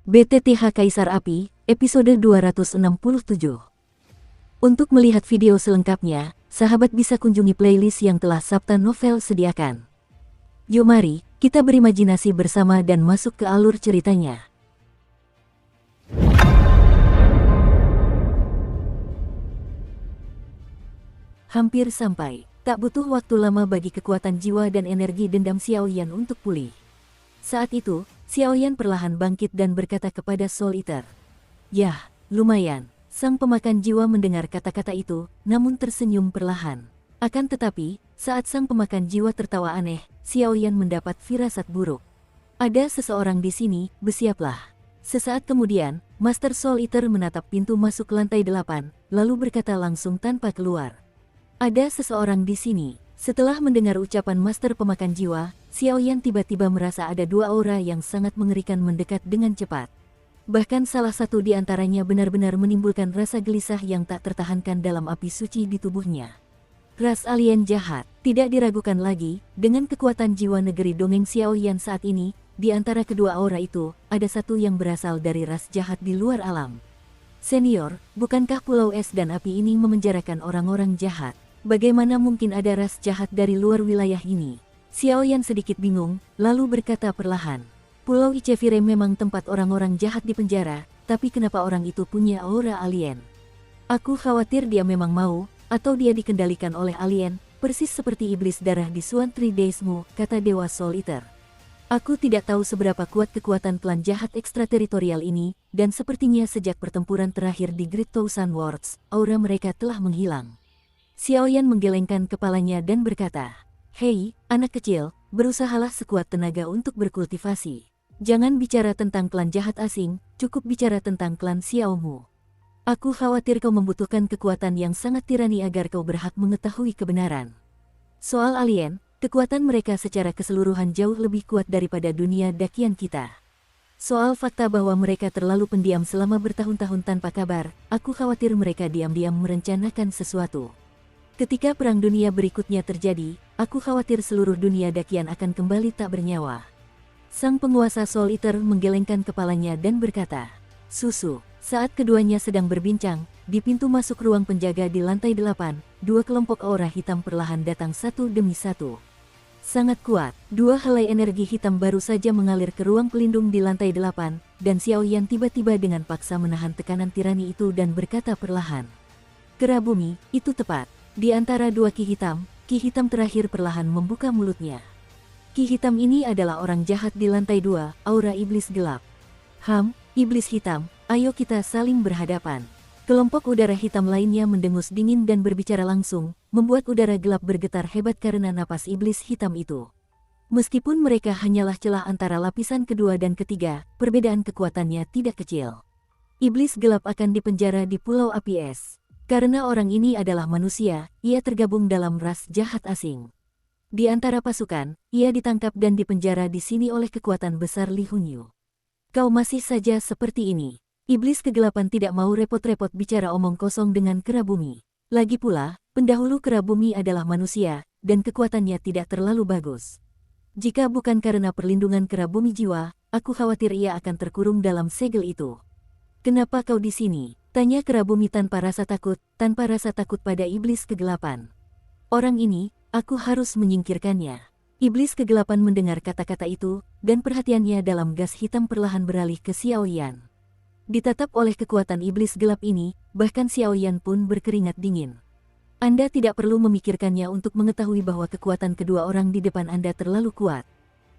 BTTH Kaisar Api, episode 267. Untuk melihat video selengkapnya, sahabat bisa kunjungi playlist yang telah Sabta Novel sediakan. Yuk mari, kita berimajinasi bersama dan masuk ke alur ceritanya. Hampir sampai, tak butuh waktu lama bagi kekuatan jiwa dan energi dendam Xiaoyan untuk pulih. Saat itu, Xiaoyan perlahan bangkit dan berkata kepada Soul Eater. Yah, lumayan. Sang pemakan jiwa mendengar kata-kata itu, namun tersenyum perlahan. Akan tetapi, saat sang pemakan jiwa tertawa aneh, Xiaoyan mendapat firasat buruk. Ada seseorang di sini, bersiaplah. Sesaat kemudian, Master Soul Eater menatap pintu masuk lantai 8, lalu berkata langsung tanpa keluar. Ada seseorang di sini. Setelah mendengar ucapan Master Pemakan Jiwa, Xiaoyan tiba-tiba merasa ada dua aura yang sangat mengerikan mendekat dengan cepat. Bahkan salah satu di antaranya benar-benar menimbulkan rasa gelisah yang tak tertahankan dalam api suci di tubuhnya. Ras alien jahat, tidak diragukan lagi, dengan kekuatan jiwa negeri dongeng Xiaoyan saat ini, di antara kedua aura itu, ada satu yang berasal dari ras jahat di luar alam. Senior, bukankah Pulau Es dan Api ini memenjarakan orang-orang jahat? Bagaimana mungkin ada ras jahat dari luar wilayah ini? Xiaoyan sedikit bingung, lalu berkata perlahan. Pulau Icevire memang tempat orang-orang jahat di penjara, tapi kenapa orang itu punya aura alien? Aku khawatir dia memang mau, atau dia dikendalikan oleh alien, persis seperti iblis darah di Swan Three Days-mu, kata Dewa Soul Eater. Aku tidak tahu seberapa kuat kekuatan klan jahat ekstrateritorial ini, dan sepertinya sejak pertempuran terakhir di Great Thousand Worlds, aura mereka telah menghilang. Xiaoyan menggelengkan kepalanya dan berkata, Hei, anak kecil, berusahalah sekuat tenaga untuk berkultivasi. Jangan bicara tentang klan jahat asing, cukup bicara tentang klan Xiaomu. Aku khawatir kau membutuhkan kekuatan yang sangat tirani agar kau berhak mengetahui kebenaran. Soal alien, kekuatan mereka secara keseluruhan jauh lebih kuat daripada dunia dakian kita. Soal fakta bahwa mereka terlalu pendiam selama bertahun-tahun tanpa kabar, aku khawatir mereka diam-diam merencanakan sesuatu. Ketika perang dunia berikutnya terjadi, aku khawatir seluruh dunia dakian akan kembali tak bernyawa. Sang penguasa Soul Eater menggelengkan kepalanya dan berkata, Susu. Saat keduanya sedang berbincang, di pintu masuk ruang penjaga di lantai 8, dua kelompok aura hitam perlahan datang satu demi satu. Sangat kuat, dua helai energi hitam baru saja mengalir ke ruang pelindung di lantai 8, dan Xiaoyan tiba-tiba dengan paksa menahan tekanan tirani itu dan berkata perlahan. Kera bumi, itu tepat. Di antara dua ki hitam terakhir perlahan membuka mulutnya. Ki hitam ini adalah orang jahat di lantai 2, aura iblis gelap. Iblis hitam, ayo kita saling berhadapan. Kelompok udara hitam lainnya mendengus dingin dan berbicara langsung, membuat udara gelap bergetar hebat karena napas iblis hitam itu. Meskipun mereka hanyalah celah antara lapisan kedua dan ketiga, perbedaan kekuatannya tidak kecil. Iblis gelap akan dipenjara di Pulau Api Es. Karena orang ini adalah manusia, ia tergabung dalam ras jahat asing. Di antara pasukan, ia ditangkap dan dipenjara di sini oleh kekuatan besar Li Hunyu. Kau masih saja seperti ini. Iblis kegelapan tidak mau repot-repot bicara omong kosong dengan kera bumi. Lagi pula, pendahulu kera bumi adalah manusia, dan kekuatannya tidak terlalu bagus. Jika bukan karena perlindungan kera bumi jiwa, aku khawatir ia akan terkurung dalam segel itu. Kenapa kau di sini? Tanya kera bumi tanpa rasa takut pada iblis kegelapan. Orang ini, aku harus menyingkirkannya. Iblis kegelapan mendengar kata-kata itu, dan perhatiannya dalam gas hitam perlahan beralih ke Xiaoyan. Ditatap oleh kekuatan iblis gelap ini, bahkan Xiaoyan pun berkeringat dingin. Anda tidak perlu memikirkannya untuk mengetahui bahwa kekuatan kedua orang di depan Anda terlalu kuat.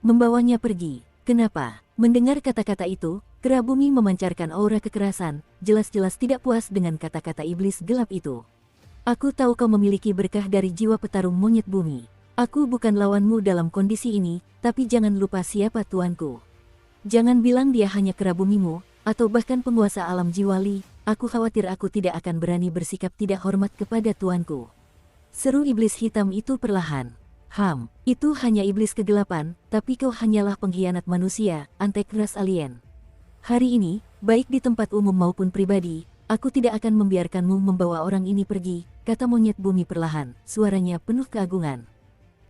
Membawanya pergi. Kenapa? Mendengar kata-kata itu, kera bumi memancarkan aura kekerasan, jelas-jelas tidak puas dengan kata-kata iblis gelap itu. Aku tahu kau memiliki berkah dari jiwa petarung monyet bumi. Aku bukan lawanmu dalam kondisi ini, tapi jangan lupa siapa tuanku. Jangan bilang dia hanya kera bumimu, atau bahkan penguasa alam jiwa Li, aku khawatir aku tidak akan berani bersikap tidak hormat kepada tuanku. Seru iblis hitam itu perlahan. Itu hanya iblis kegelapan, tapi kau hanyalah pengkhianat manusia, antek ras alien. Hari ini, baik di tempat umum maupun pribadi, aku tidak akan membiarkanmu membawa orang ini pergi, kata monyet bumi perlahan, suaranya penuh keagungan.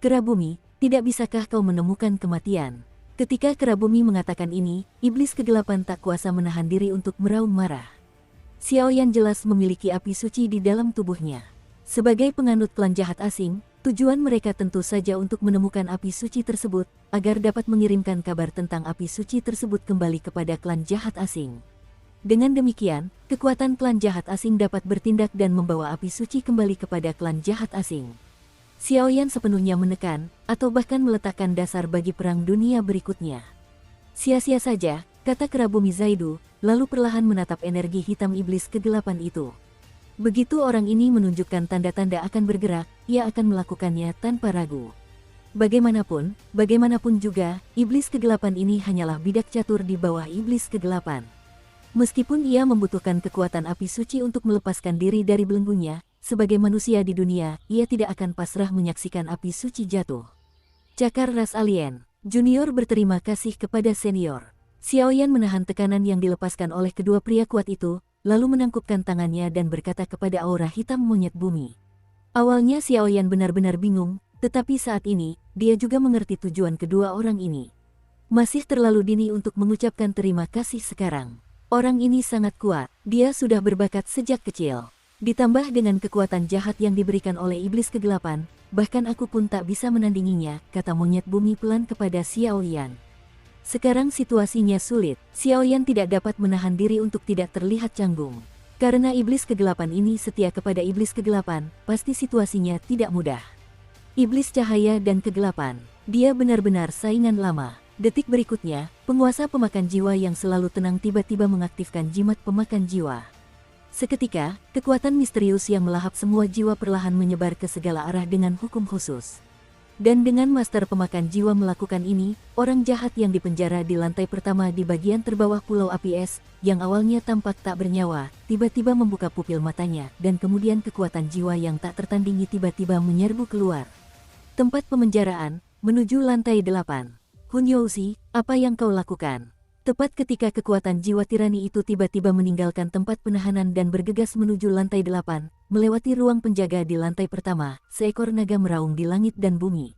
Kera bumi, tidak bisakah kau menemukan kematian? Ketika kera bumi mengatakan ini, iblis kegelapan tak kuasa menahan diri untuk meraung marah. Xiaoyan jelas memiliki api suci di dalam tubuhnya. Sebagai penganut klan jahat asing, tujuan mereka tentu saja untuk menemukan api suci tersebut, agar dapat mengirimkan kabar tentang api suci tersebut kembali kepada klan jahat asing. Dengan demikian, kekuatan klan jahat asing dapat bertindak dan membawa api suci kembali kepada klan jahat asing. Xiaoyan sepenuhnya menekan, atau bahkan meletakkan dasar bagi perang dunia berikutnya. Sia-sia saja, kata kera bumi Zaidu, lalu perlahan menatap energi hitam iblis kegelapan itu. Begitu orang ini menunjukkan tanda-tanda akan bergerak, ia akan melakukannya tanpa ragu. Bagaimanapun juga, iblis kegelapan ini hanyalah bidak catur di bawah iblis kegelapan. Meskipun ia membutuhkan kekuatan api suci untuk melepaskan diri dari belenggunya, sebagai manusia di dunia, ia tidak akan pasrah menyaksikan api suci jatuh. Cakar ras alien, junior berterima kasih kepada senior. Xiaoyan menahan tekanan yang dilepaskan oleh kedua pria kuat itu, lalu menangkupkan tangannya dan berkata kepada aura hitam monyet bumi. Awalnya Xiaoyan benar-benar bingung, tetapi saat ini, dia juga mengerti tujuan kedua orang ini. Masih terlalu dini untuk mengucapkan terima kasih sekarang. Orang ini sangat kuat, dia sudah berbakat sejak kecil. Ditambah dengan kekuatan jahat yang diberikan oleh iblis kegelapan, bahkan aku pun tak bisa menandinginya, kata monyet bumi pelan kepada Xiaoyan. Sekarang situasinya sulit, Xiaoyan tidak dapat menahan diri untuk tidak terlihat canggung. Karena iblis kegelapan ini setia kepada iblis kegelapan, pasti situasinya tidak mudah. Iblis cahaya dan kegelapan, dia benar-benar saingan lama. Detik berikutnya, penguasa pemakan jiwa yang selalu tenang tiba-tiba mengaktifkan jimat pemakan jiwa. Seketika, kekuatan misterius yang melahap semua jiwa perlahan menyebar ke segala arah dengan hukum khusus. Dan dengan master pemakan jiwa melakukan ini, orang jahat yang dipenjara di lantai pertama di bagian terbawah Pulau Api Es, yang awalnya tampak tak bernyawa, tiba-tiba membuka pupil matanya, dan kemudian kekuatan jiwa yang tak tertandingi tiba-tiba menyerbu keluar. Tempat pemenjaraan, menuju lantai 8. Hun Youxi, apa yang kau lakukan? Tepat ketika kekuatan jiwa tirani itu tiba-tiba meninggalkan tempat penahanan dan bergegas menuju lantai 8, melewati ruang penjaga di lantai pertama, seekor naga meraung di langit dan bumi.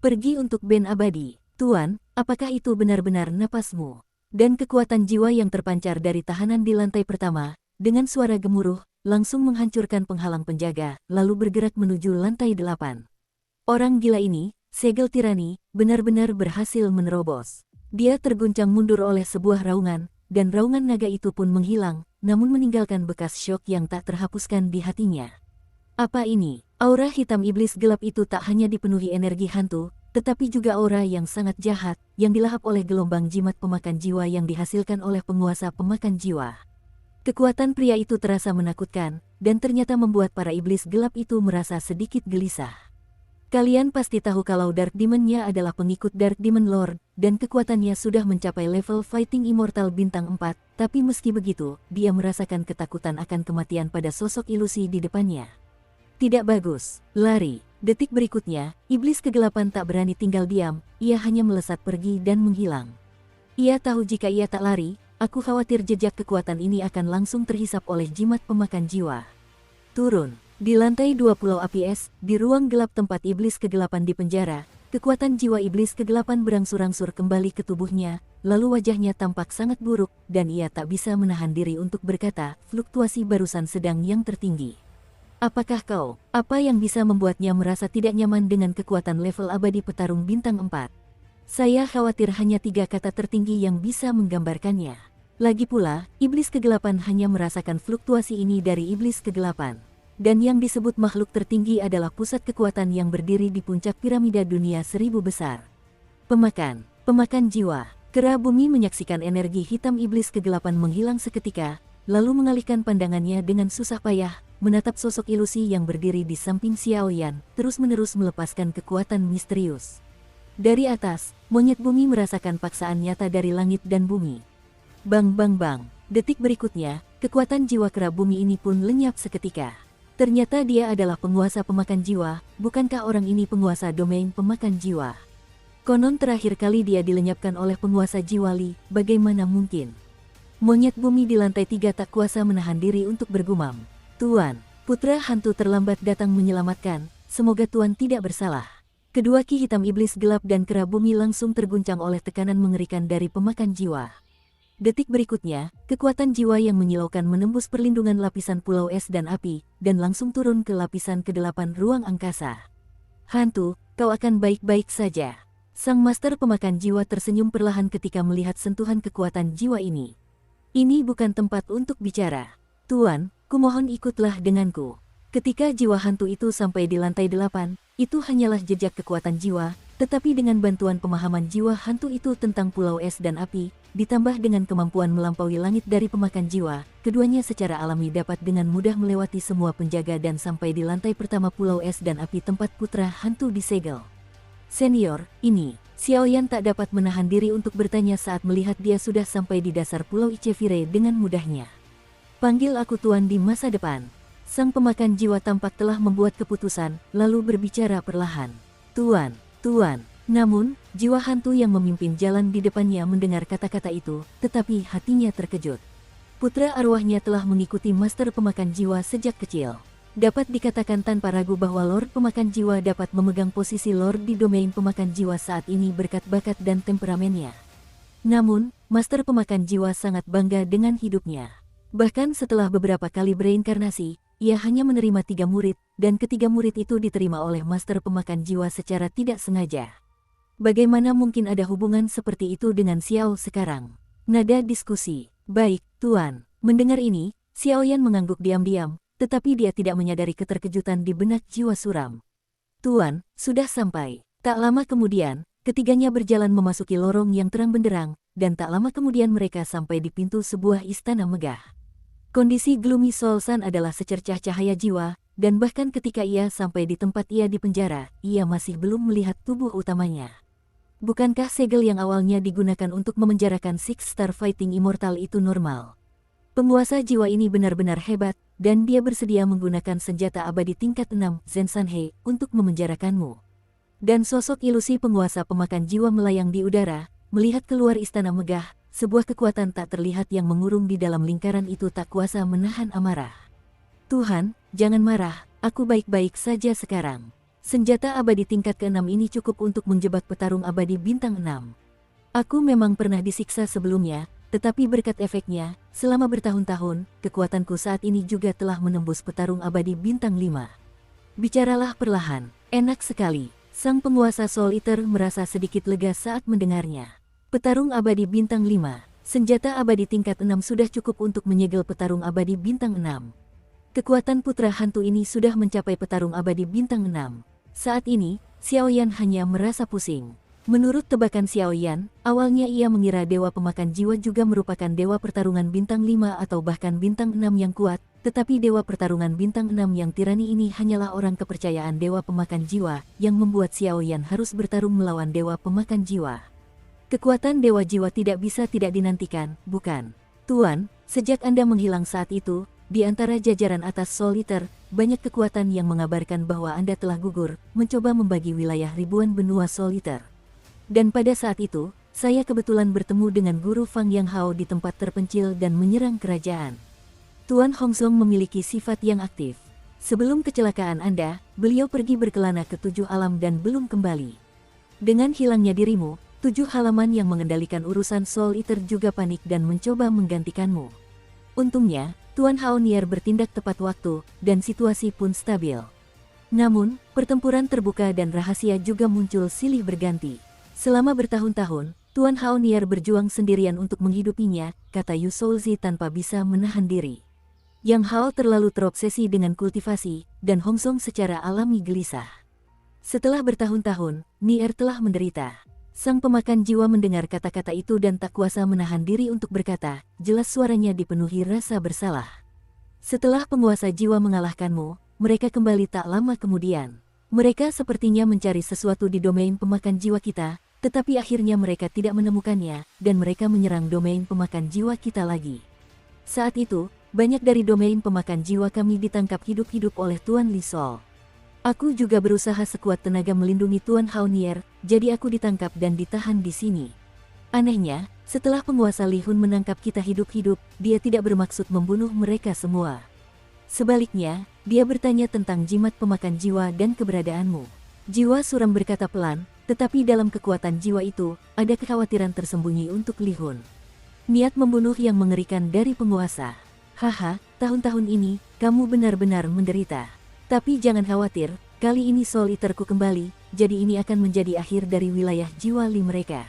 Pergi untuk band abadi, Tuan, apakah itu benar-benar napasmu? Dan kekuatan jiwa yang terpancar dari tahanan di lantai pertama, dengan suara gemuruh, langsung menghancurkan penghalang penjaga, lalu bergerak menuju lantai 8. Orang gila ini, segel tirani, benar-benar berhasil menerobos. Dia terguncang mundur oleh sebuah raungan, dan raungan naga itu pun menghilang, namun meninggalkan bekas syok yang tak terhapuskan di hatinya. Apa ini? Aura hitam iblis gelap itu tak hanya dipenuhi energi hantu, tetapi juga aura yang sangat jahat, yang dilahap oleh gelombang jimat pemakan jiwa yang dihasilkan oleh penguasa pemakan jiwa. Kekuatan pria itu terasa menakutkan, dan ternyata membuat para iblis gelap itu merasa sedikit gelisah. Kalian pasti tahu kalau Dark Demon-nya adalah pengikut Dark Demon Lord, dan kekuatannya sudah mencapai level Fighting Immortal bintang 4, tapi meski begitu, dia merasakan ketakutan akan kematian pada sosok ilusi di depannya. Tidak bagus, lari. Detik berikutnya, iblis kegelapan tak berani tinggal diam, ia hanya melesat pergi dan menghilang. Ia tahu jika ia tak lari, aku khawatir jejak kekuatan ini akan langsung terhisap oleh jimat pemakan jiwa. Turun. Di lantai 2 Pulau Api Es, di ruang gelap tempat iblis kegelapan di penjara, kekuatan jiwa iblis kegelapan berangsur-angsur kembali ke tubuhnya, lalu wajahnya tampak sangat buruk, dan ia tak bisa menahan diri untuk berkata, fluktuasi barusan sedang yang tertinggi. Apakah kau, apa yang bisa membuatnya merasa tidak nyaman dengan kekuatan level abadi petarung bintang 4? Saya khawatir hanya 3 kata tertinggi yang bisa menggambarkannya. Lagi pula, iblis kegelapan hanya merasakan fluktuasi ini dari iblis kegelapan. Dan yang disebut makhluk tertinggi adalah pusat kekuatan yang berdiri di puncak piramida dunia 1000 besar. Pemakan jiwa. Kera bumi menyaksikan energi hitam iblis kegelapan menghilang seketika, lalu mengalihkan pandangannya dengan susah payah, menatap sosok ilusi yang berdiri di samping Xiaoyan, terus-menerus melepaskan kekuatan misterius. Dari atas, monyet bumi merasakan paksaan nyata dari langit dan bumi. Bang bang bang, detik berikutnya, kekuatan jiwa kera bumi ini pun lenyap seketika. Ternyata dia adalah penguasa pemakan jiwa, bukankah orang ini penguasa domain pemakan jiwa? Konon terakhir kali dia dilenyapkan oleh penguasa jiwa Li, bagaimana mungkin? Monyet bumi di lantai 3 tak kuasa menahan diri untuk bergumam. Tuan, putra hantu terlambat datang menyelamatkan, semoga Tuan tidak bersalah. Kedua ki hitam iblis gelap dan kera bumi langsung terguncang oleh tekanan mengerikan dari pemakan jiwa. Detik berikutnya, kekuatan jiwa yang menyilaukan menembus perlindungan lapisan pulau es dan api, dan langsung turun ke lapisan ke-8 ruang angkasa. Hantu, kau akan baik-baik saja. Sang master pemakan jiwa tersenyum perlahan ketika melihat sentuhan kekuatan jiwa ini. Ini bukan tempat untuk bicara. Tuan, kumohon ikutlah denganku. Ketika jiwa hantu itu sampai di lantai 8, itu hanyalah jejak kekuatan jiwa, tetapi dengan bantuan pemahaman jiwa hantu itu tentang pulau es dan api, ditambah dengan kemampuan melampaui langit dari pemakan jiwa, keduanya secara alami dapat dengan mudah melewati semua penjaga dan sampai di lantai pertama pulau es dan api tempat putra hantu disegel. Senior, ini, Xiaoyan tak dapat menahan diri untuk bertanya saat melihat dia sudah sampai di dasar pulau Ichevire dengan mudahnya. Panggil aku tuan di masa depan. Sang pemakan jiwa tampak telah membuat keputusan, lalu berbicara perlahan. Tuan, tuan. Namun, jiwa hantu yang memimpin jalan di depannya mendengar kata-kata itu, tetapi hatinya terkejut. Putra arwahnya telah mengikuti master pemakan jiwa sejak kecil. Dapat dikatakan tanpa ragu bahwa Lord Pemakan Jiwa dapat memegang posisi Lord di domain pemakan jiwa saat ini berkat bakat dan temperamennya. Namun, Master Pemakan Jiwa sangat bangga dengan hidupnya. Bahkan setelah beberapa kali bereinkarnasi, ia hanya menerima 3 murid, dan ketiga murid itu diterima oleh Master Pemakan Jiwa secara tidak sengaja. Bagaimana mungkin ada hubungan seperti itu dengan Xiao sekarang? Nada diskusi. Baik, Tuan. Mendengar ini, Xiaoyan mengangguk diam-diam, tetapi dia tidak menyadari keterkejutan di benak jiwa suram. Tuan, sudah sampai. Tak lama kemudian, ketiganya berjalan memasuki lorong yang terang benderang, dan tak lama kemudian mereka sampai di pintu sebuah istana megah. Kondisi Gloomy Soul Sun adalah secercah cahaya jiwa, dan bahkan ketika ia sampai di tempat ia dipenjara, ia masih belum melihat tubuh utamanya. Bukankah segel yang awalnya digunakan untuk memenjarakan Six Star Fighting Immortal itu normal? Penguasa jiwa ini benar-benar hebat, dan dia bersedia menggunakan senjata abadi tingkat 6, Zensanhe, untuk memenjarakanmu. Dan sosok ilusi penguasa pemakan jiwa melayang di udara, melihat keluar istana megah, sebuah kekuatan tak terlihat yang mengurung di dalam lingkaran itu tak kuasa menahan amarah. Tuhan, jangan marah, aku baik-baik saja sekarang. Senjata abadi tingkat ke-6 ini cukup untuk menjebak petarung abadi bintang 6. Aku memang pernah disiksa sebelumnya, tetapi berkat efeknya, selama bertahun-tahun, kekuatanku saat ini juga telah menembus petarung abadi bintang 5. Bicaralah perlahan, enak sekali. Sang penguasa Soul Eater merasa sedikit lega saat mendengarnya. Petarung abadi bintang 5, senjata abadi tingkat 6 sudah cukup untuk menyegel petarung abadi bintang 6. Kekuatan putra hantu ini sudah mencapai petarung abadi bintang 6. Saat ini, Xiaoyan hanya merasa pusing. Menurut tebakan Xiaoyan, awalnya ia mengira dewa pemakan jiwa juga merupakan dewa pertarungan bintang 5 atau bahkan bintang 6 yang kuat, tetapi dewa pertarungan bintang 6 yang tirani ini hanyalah orang kepercayaan dewa pemakan jiwa, yang membuat Xiaoyan harus bertarung melawan dewa pemakan jiwa. Kekuatan dewa jiwa tidak bisa tidak dinantikan, bukan? Tuan, sejak Anda menghilang saat itu, di antara jajaran atas Soul Eater, banyak kekuatan yang mengabarkan bahwa Anda telah gugur, mencoba membagi wilayah ribuan benua Soul Eater. Dan pada saat itu, saya kebetulan bertemu dengan Guru Fang Yang Hao di tempat terpencil dan menyerang kerajaan. Tuan Hongzong memiliki sifat yang aktif. Sebelum kecelakaan Anda, beliau pergi berkelana ke 7 alam dan belum kembali. Dengan hilangnya dirimu, 7 halaman yang mengendalikan urusan Soul Eater juga panik dan mencoba menggantikanmu. Untungnya, Tuan Hao Nier bertindak tepat waktu, dan situasi pun stabil. Namun, pertempuran terbuka dan rahasia juga muncul silih berganti. Selama bertahun-tahun, Tuan Hao Nier berjuang sendirian untuk menghidupinya, kata Yu Soulzi tanpa bisa menahan diri. Yang Hao terlalu terobsesi dengan kultivasi, dan Hongzong secara alami gelisah. Setelah bertahun-tahun, Nier telah menderita. Sang pemakan jiwa mendengar kata-kata itu dan tak kuasa menahan diri untuk berkata, jelas suaranya dipenuhi rasa bersalah. Setelah penguasa jiwa mengalahkanmu, mereka kembali tak lama kemudian. Mereka sepertinya mencari sesuatu di domain pemakan jiwa kita, tetapi akhirnya mereka tidak menemukannya, dan mereka menyerang domain pemakan jiwa kita lagi. Saat itu, banyak dari domain pemakan jiwa kami ditangkap hidup-hidup oleh Tuan Li Sol. Aku juga berusaha sekuat tenaga melindungi Tuan Hao Nier, jadi aku ditangkap dan ditahan di sini. Anehnya, setelah penguasa Li Hun menangkap kita hidup-hidup, dia tidak bermaksud membunuh mereka semua. Sebaliknya, dia bertanya tentang jimat pemakan jiwa dan keberadaanmu. Jiwa suram berkata pelan, tetapi dalam kekuatan jiwa itu, ada kekhawatiran tersembunyi untuk Li Hun. Niat membunuh yang mengerikan dari penguasa. Haha, tahun-tahun ini, kamu benar-benar menderita. Tapi jangan khawatir, kali ini Soul Eater-ku kembali, jadi ini akan menjadi akhir dari wilayah jiwa Li mereka.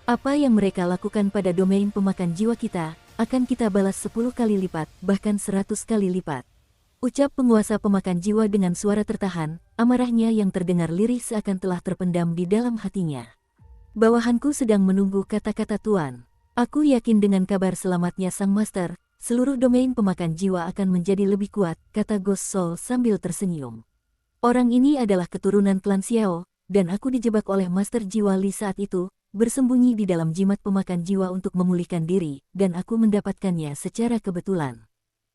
Apa yang mereka lakukan pada domain pemakan jiwa kita, akan kita balas 10 kali lipat, bahkan 100 kali lipat. Ucap penguasa pemakan jiwa dengan suara tertahan, amarahnya yang terdengar lirih seakan telah terpendam di dalam hatinya. Bawahanku sedang menunggu kata-kata Tuan. Aku yakin dengan kabar selamatnya Sang Master, seluruh domain pemakan jiwa akan menjadi lebih kuat, kata Ghost Soul sambil tersenyum. Orang ini adalah keturunan klan Xiao, dan aku dijebak oleh Master Jiwa Li saat itu, bersembunyi di dalam jimat pemakan jiwa untuk memulihkan diri, dan aku mendapatkannya secara kebetulan.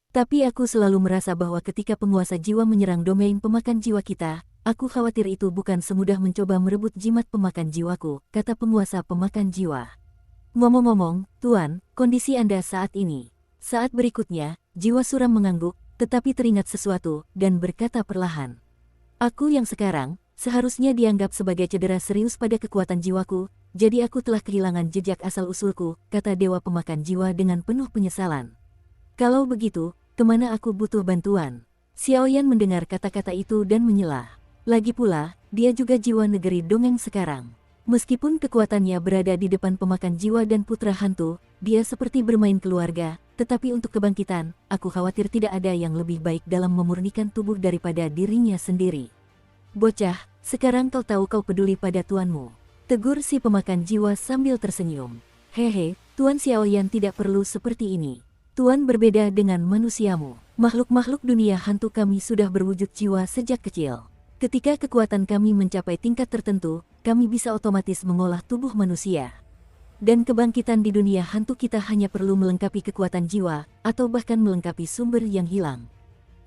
Tapi aku selalu merasa bahwa ketika penguasa jiwa menyerang domain pemakan jiwa kita, aku khawatir itu bukan semudah mencoba merebut jimat pemakan jiwaku, kata penguasa pemakan jiwa. Ngomong-ngomong, Tuan, kondisi Anda saat ini. Saat berikutnya, jiwa suram mengangguk, tetapi teringat sesuatu, dan berkata perlahan. Aku yang sekarang, seharusnya dianggap sebagai cedera serius pada kekuatan jiwaku, jadi aku telah kehilangan jejak asal-usulku, kata dewa pemakan jiwa dengan penuh penyesalan. Kalau begitu, kemana aku butuh bantuan? Xiaoyan mendengar kata-kata itu dan menyela. Lagi pula, dia juga jiwa negeri dongeng sekarang. Meskipun kekuatannya berada di depan pemakan jiwa dan putra hantu, dia seperti bermain keluarga, tetapi untuk kebangkitan, aku khawatir tidak ada yang lebih baik dalam memurnikan tubuh daripada dirinya sendiri. Bocah, sekarang kau tahu kau peduli pada tuanmu. Tegur si pemakan jiwa sambil tersenyum. Hehe, Tuan Xiaoyan tidak perlu seperti ini. Tuan berbeda dengan manusiamu. Makhluk-makhluk dunia hantu kami sudah berwujud jiwa sejak kecil. Ketika kekuatan kami mencapai tingkat tertentu, kami bisa otomatis mengolah tubuh manusia. Dan kebangkitan di dunia hantu kita hanya perlu melengkapi kekuatan jiwa, atau bahkan melengkapi sumber yang hilang.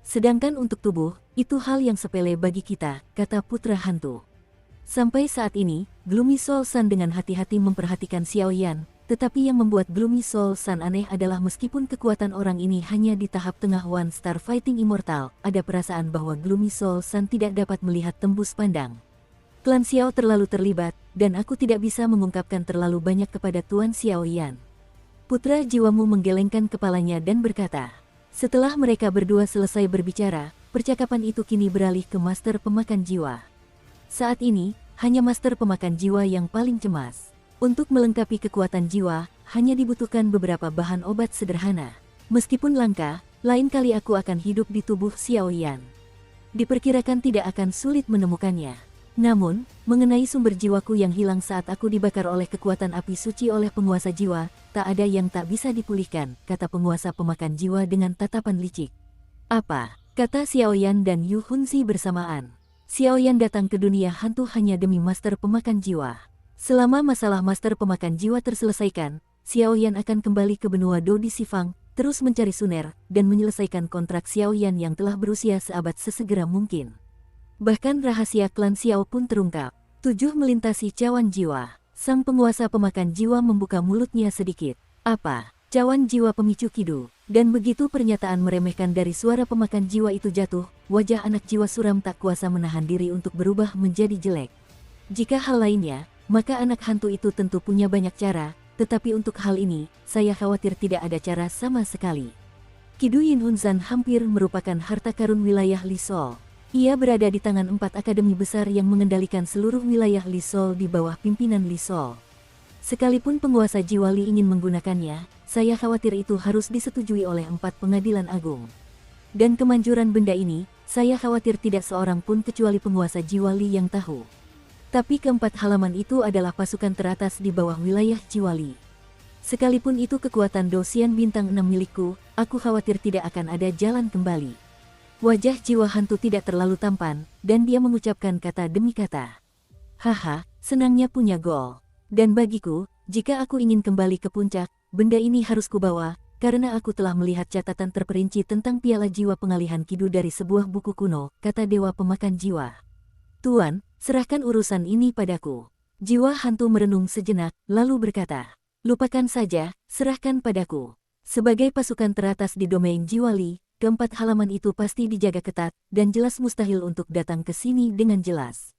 Sedangkan untuk tubuh, itu hal yang sepele bagi kita, kata putra hantu. Sampai saat ini, Gloomy Soul Sun dengan hati-hati memperhatikan Xiaoyan. Tetapi yang membuat Gloomy Soul Sun aneh adalah meskipun kekuatan orang ini hanya di tahap tengah One Star Fighting Immortal, ada perasaan bahwa Gloomy Soul Sun tidak dapat melihat tembus pandang. Klan Xiao terlalu terlibat, dan aku tidak bisa mengungkapkan terlalu banyak kepada Tuan Xiaoyan. Putra jiwamu menggelengkan kepalanya dan berkata. Setelah mereka berdua selesai berbicara, percakapan itu kini beralih ke Master Pemakan Jiwa. Saat ini, hanya Master Pemakan Jiwa yang paling cemas. Untuk melengkapi kekuatan jiwa, hanya dibutuhkan beberapa bahan obat sederhana. Meskipun langka, lain kali aku akan hidup di tubuh Xiaoyan. Diperkirakan tidak akan sulit menemukannya. Namun, mengenai sumber jiwaku yang hilang saat aku dibakar oleh kekuatan api suci oleh penguasa jiwa, tak ada yang tak bisa dipulihkan, kata penguasa pemakan jiwa dengan tatapan licik. Apa? Kata Xiaoyan dan Yu Hunzi bersamaan. Xiaoyan datang ke dunia hantu hanya demi Master Pemakan Jiwa. Selama masalah Master Pemakan Jiwa terselesaikan, Xiaoyan akan kembali ke benua Dou di Sifang, terus mencari Suner, dan menyelesaikan kontrak Xiaoyan yang telah berusia seabad sesegera mungkin. Bahkan rahasia klan Xiao pun terungkap. 7 melintasi cawan jiwa. Sang penguasa pemakan jiwa membuka mulutnya sedikit. Apa? Cawan jiwa pemicu kidu. Dan begitu pernyataan meremehkan dari suara pemakan jiwa itu jatuh, wajah anak jiwa suram tak kuasa menahan diri untuk berubah menjadi jelek. Jika hal lainnya, maka anak hantu itu tentu punya banyak cara, tetapi untuk hal ini, saya khawatir tidak ada cara sama sekali. Kidu Yin Hunzan hampir merupakan harta karun wilayah Li Sol. Ia berada di tangan 4 akademi besar yang mengendalikan seluruh wilayah Li Sol di bawah pimpinan Li Sol. Sekalipun penguasa jiwa Li ingin menggunakannya, saya khawatir itu harus disetujui oleh 4 pengadilan agung. Dan kemanjuran benda ini, saya khawatir tidak seorang pun kecuali penguasa jiwa Li yang tahu. Tapi keempat halaman itu adalah pasukan teratas di bawah wilayah jiwa Li. Sekalipun itu kekuatan Dosian bintang 6 milikku, aku khawatir tidak akan ada jalan kembali. Wajah jiwa hantu tidak terlalu tampan, dan dia mengucapkan kata demi kata. Haha, senangnya punya gol. Dan bagiku, jika aku ingin kembali ke puncak, benda ini harus kubawa, karena aku telah melihat catatan terperinci tentang piala jiwa pengalihan kidu dari sebuah buku kuno, kata dewa pemakan jiwa. Tuan, serahkan urusan ini padaku. Jiwa hantu merenung sejenak, lalu berkata, lupakan saja, serahkan padaku. Sebagai pasukan teratas di domain jiwa Li, keempat halaman itu pasti dijaga ketat, dan jelas mustahil untuk datang ke sini dengan jelas.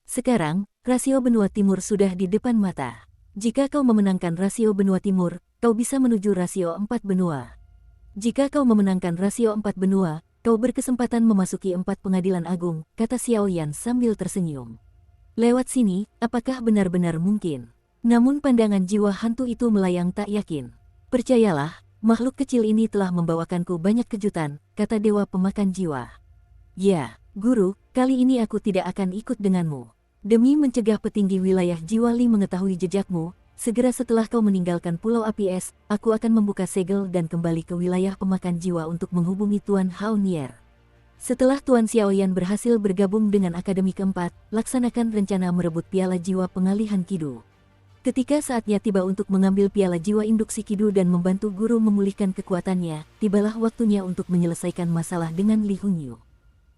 Sekarang, rasio benua timur sudah di depan mata. Jika kau memenangkan rasio benua timur, kau bisa menuju rasio 4 benua. Jika kau memenangkan rasio 4 benua, kau berkesempatan memasuki 4 pengadilan agung, kata Xiaoyan sambil tersenyum. Lewat sini, apakah benar-benar mungkin? Namun pandangan jiwa hantu itu melayang tak yakin. Percayalah, makhluk kecil ini telah membawakanku banyak kejutan, kata dewa pemakan jiwa. Ya, guru, kali ini aku tidak akan ikut denganmu. Demi mencegah petinggi wilayah Jiwa Li mengetahui jejakmu, segera setelah kau meninggalkan Pulau Api Es, aku akan membuka segel dan kembali ke wilayah pemakan jiwa untuk menghubungi Tuan Hao Nier. Setelah Tuan Xiaoyan berhasil bergabung dengan Akademi keempat, laksanakan rencana merebut piala jiwa pengalihan Kidu. Ketika saatnya tiba untuk mengambil piala jiwa induksi Kidu dan membantu guru memulihkan kekuatannya, tibalah waktunya untuk menyelesaikan masalah dengan Li Hongyu.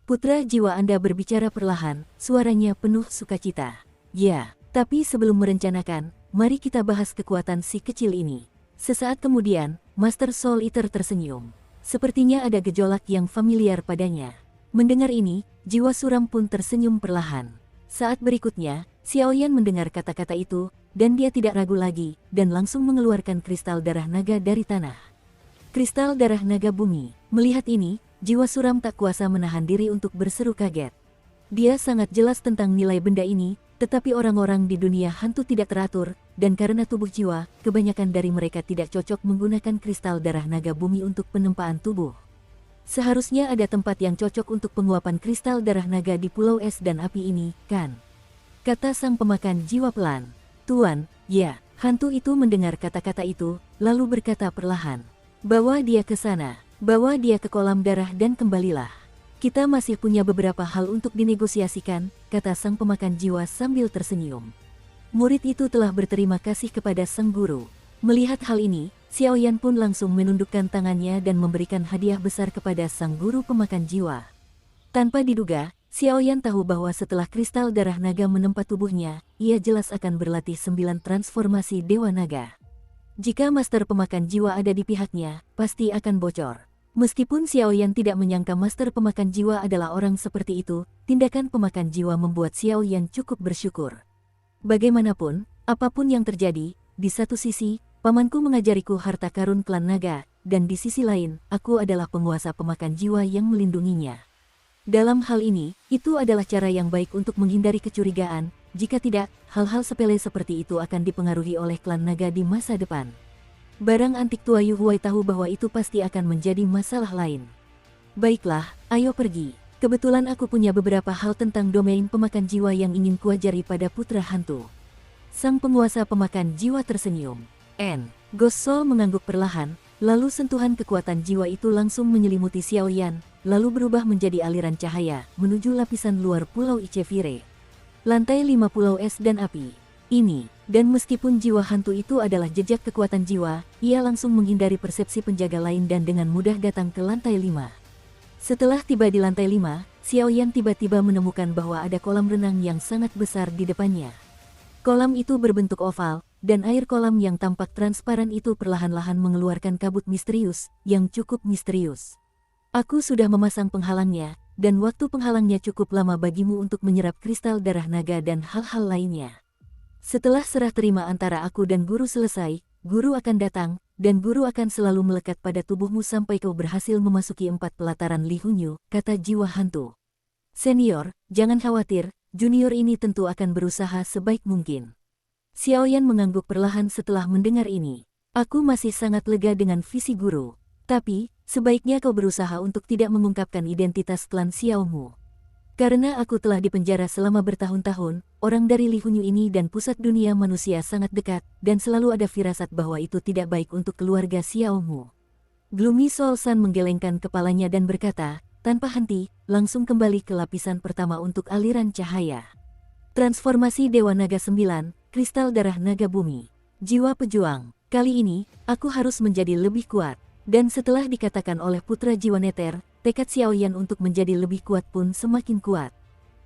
Putra jiwa Anda berbicara perlahan, suaranya penuh sukacita. Ya, tapi sebelum merencanakan, mari kita bahas kekuatan si kecil ini. Sesaat kemudian, Master Soul Eater tersenyum. Sepertinya ada gejolak yang familiar padanya. Mendengar ini, jiwa suram pun tersenyum perlahan. Saat berikutnya, Xiaoyan mendengar kata-kata itu, dan dia tidak ragu lagi, dan langsung mengeluarkan kristal darah naga dari tanah. Kristal darah naga bumi. Melihat ini, jiwa suram tak kuasa menahan diri untuk berseru kaget. Dia sangat jelas tentang nilai benda ini, tetapi orang-orang di dunia hantu tidak teratur, dan karena tubuh jiwa, kebanyakan dari mereka tidak cocok menggunakan kristal darah naga bumi untuk penempaan tubuh. Seharusnya ada tempat yang cocok untuk penguapan kristal darah naga di Pulau Es dan Api ini, kan? Kata sang pemakan jiwa pelan. Tuan, ya, hantu itu mendengar kata-kata itu, lalu berkata perlahan. Bawa dia ke sana. Bawa dia ke kolam darah dan kembalilah. Kita masih punya beberapa hal untuk dinegosiasikan, kata sang pemakan jiwa sambil tersenyum. Murid itu telah berterima kasih kepada sang guru. Melihat hal ini, Xiaoyan pun langsung menundukkan tangannya dan memberikan hadiah besar kepada sang guru pemakan jiwa. Tanpa diduga, Xiaoyan tahu bahwa setelah kristal darah naga menempa tubuhnya, ia jelas akan berlatih 9 transformasi Dewa Naga. Jika master pemakan jiwa ada di pihaknya, pasti akan bocor. Meskipun Xiaoyan tidak menyangka master pemakan jiwa adalah orang seperti itu, tindakan pemakan jiwa membuat Xiaoyan cukup bersyukur. Bagaimanapun, apapun yang terjadi, di satu sisi, pamanku mengajariku harta karun klan naga, dan di sisi lain, aku adalah penguasa pemakan jiwa yang melindunginya. Dalam hal ini, itu adalah cara yang baik untuk menghindari kecurigaan. Jika tidak, hal-hal sepele seperti itu akan dipengaruhi oleh klan naga di masa depan. Barang antik tua Yu Huai tahu bahwa itu pasti akan menjadi masalah lain. Baiklah, ayo pergi. Kebetulan aku punya beberapa hal tentang domain pemakan jiwa yang ingin kuajari pada putra hantu. Sang penguasa pemakan jiwa tersenyum. Ghost Soul mengangguk perlahan, lalu sentuhan kekuatan jiwa itu langsung menyelimuti Xiaoyan, lalu berubah menjadi aliran cahaya, menuju lapisan luar Pulau Ichevire. Lantai 5 Pulau Es dan Api. Ini, dan meskipun jiwa hantu itu adalah jejak kekuatan jiwa, ia langsung menghindari persepsi penjaga lain dan dengan mudah datang ke lantai 5. Setelah tiba di lantai 5, Xiaoyan tiba-tiba menemukan bahwa ada kolam renang yang sangat besar di depannya. Kolam itu berbentuk oval, dan air kolam yang tampak transparan itu perlahan-lahan mengeluarkan kabut misterius, yang cukup misterius. Aku sudah memasang penghalangnya, dan waktu penghalangnya cukup lama bagimu untuk menyerap kristal darah naga dan hal-hal lainnya. Setelah serah terima antara aku dan guru selesai, guru akan datang, dan guru akan selalu melekat pada tubuhmu sampai kau berhasil memasuki 4 pelataran Li Hongyu, kata jiwa hantu. Senior, jangan khawatir, junior ini tentu akan berusaha sebaik mungkin. Xiaoyan mengangguk perlahan setelah mendengar ini. Aku masih sangat lega dengan visi guru. Tapi, sebaiknya kau berusaha untuk tidak mengungkapkan identitas klan Xiaomu. Karena aku telah dipenjara selama bertahun-tahun, orang dari Li Hongyu ini dan pusat dunia manusia sangat dekat, dan selalu ada firasat bahwa itu tidak baik untuk keluarga Xiaomu. Gloomy Soul Sun menggelengkan kepalanya dan berkata, tanpa henti, langsung kembali ke lapisan pertama untuk aliran cahaya. Transformasi Dewa Naga 9, Kristal Darah Naga Bumi. Jiwa pejuang, kali ini, aku harus menjadi lebih kuat. Dan setelah dikatakan oleh putra jiwa Neter, tekad Xiaoyan untuk menjadi lebih kuat pun semakin kuat.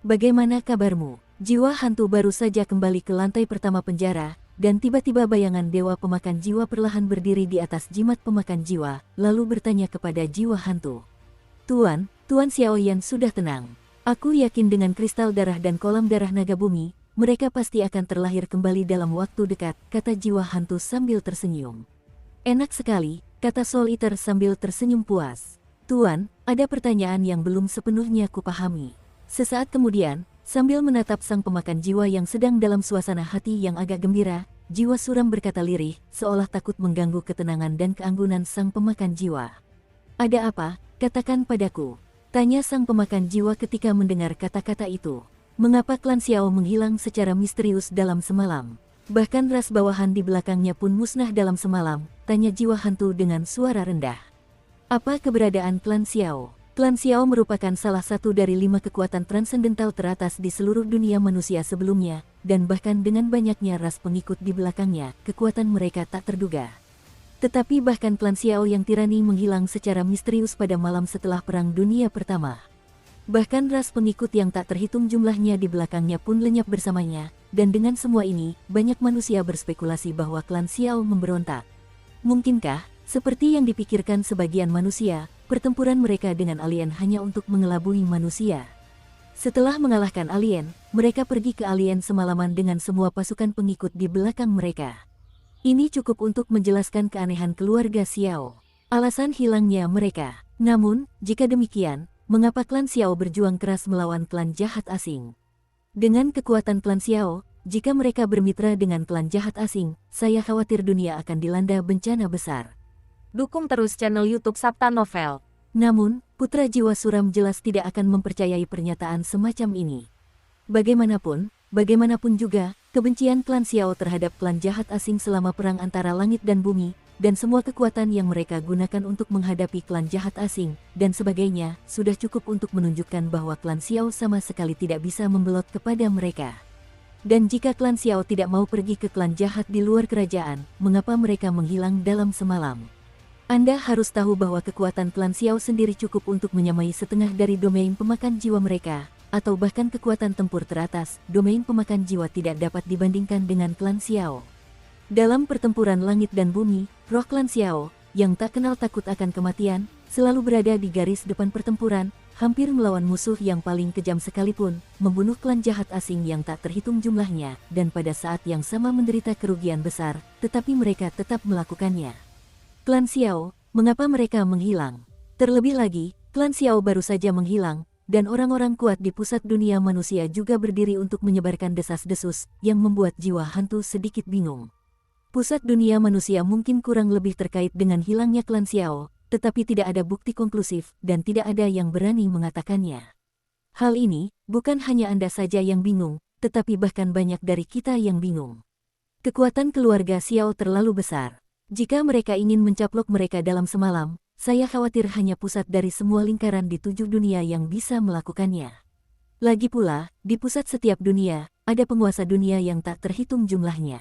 Bagaimana kabarmu? Jiwa hantu baru saja kembali ke lantai pertama penjara, dan tiba-tiba bayangan dewa pemakan jiwa perlahan berdiri di atas jimat pemakan jiwa, lalu bertanya kepada jiwa hantu. Tuan Xiaoyan sudah tenang. Aku yakin dengan kristal darah dan kolam darah naga bumi, mereka pasti akan terlahir kembali dalam waktu dekat, kata jiwa hantu sambil tersenyum. Enak sekali, kata Soul Eater sambil tersenyum puas. Tuan, ada pertanyaan yang belum sepenuhnya kupahami. Sesaat kemudian, sambil menatap sang pemakan jiwa yang sedang dalam suasana hati yang agak gembira, jiwa suram berkata lirih, seolah takut mengganggu ketenangan dan keanggunan sang pemakan jiwa. Ada apa? Katakan padaku. Tanya sang pemakan jiwa ketika mendengar kata-kata itu. Mengapa klan Xiao menghilang secara misterius dalam semalam? Bahkan ras bawahan di belakangnya pun musnah dalam semalam, tanya jiwa hantu dengan suara rendah. Apa keberadaan klan Xiao? Klan Xiao merupakan salah satu dari 5 kekuatan transendental teratas di seluruh dunia manusia sebelumnya, dan bahkan dengan banyaknya ras pengikut di belakangnya, kekuatan mereka tak terduga. Tetapi bahkan klan Xiao yang tirani menghilang secara misterius pada malam setelah Perang Dunia Pertama. Bahkan ras pengikut yang tak terhitung jumlahnya di belakangnya pun lenyap bersamanya, dan dengan semua ini, banyak manusia berspekulasi bahwa klan Xiao memberontak. Mungkinkah, seperti yang dipikirkan sebagian manusia, pertempuran mereka dengan alien hanya untuk mengelabui manusia? Setelah mengalahkan alien, mereka pergi ke alien semalaman dengan semua pasukan pengikut di belakang mereka. Ini cukup untuk menjelaskan keanehan keluarga Xiao. Alasan hilangnya mereka. Namun, jika demikian, mengapa klan Xiao berjuang keras melawan klan jahat asing? Dengan kekuatan klan Xiao, jika mereka bermitra dengan klan jahat asing, saya khawatir dunia akan dilanda bencana besar. Dukung terus channel YouTube Sabta Novel. Namun, putra jiwa suram jelas tidak akan mempercayai pernyataan semacam ini. Bagaimanapun juga, kebencian klan Xiao terhadap klan jahat asing selama perang antara langit dan bumi, dan semua kekuatan yang mereka gunakan untuk menghadapi klan jahat asing, dan sebagainya, sudah cukup untuk menunjukkan bahwa klan Xiao sama sekali tidak bisa membelot kepada mereka. Dan jika klan Xiao tidak mau pergi ke klan jahat di luar kerajaan, mengapa mereka menghilang dalam semalam? Anda harus tahu bahwa kekuatan klan Xiao sendiri cukup untuk menyamai setengah dari domain pemakan jiwa mereka, atau bahkan kekuatan tempur teratas, domain pemakan jiwa tidak dapat dibandingkan dengan klan Xiao. Dalam pertempuran langit dan bumi, roh klan Xiao, yang tak kenal takut akan kematian, selalu berada di garis depan pertempuran, hampir melawan musuh yang paling kejam sekalipun, membunuh klan jahat asing yang tak terhitung jumlahnya, dan pada saat yang sama menderita kerugian besar, tetapi mereka tetap melakukannya. Klan Xiao, mengapa mereka menghilang? Terlebih lagi, klan Xiao baru saja menghilang, dan orang-orang kuat di pusat dunia manusia juga berdiri untuk menyebarkan desas-desus yang membuat jiwa hantu sedikit bingung. Pusat dunia manusia mungkin kurang lebih terkait dengan hilangnya klan Xiao, tetapi tidak ada bukti konklusif dan tidak ada yang berani mengatakannya. Hal ini bukan hanya Anda saja yang bingung, tetapi bahkan banyak dari kita yang bingung. Kekuatan keluarga Xiao terlalu besar. Jika mereka ingin mencaplok mereka dalam semalam, saya khawatir hanya pusat dari semua lingkaran di 7 dunia yang bisa melakukannya. Lagi pula, di pusat setiap dunia, ada penguasa dunia yang tak terhitung jumlahnya.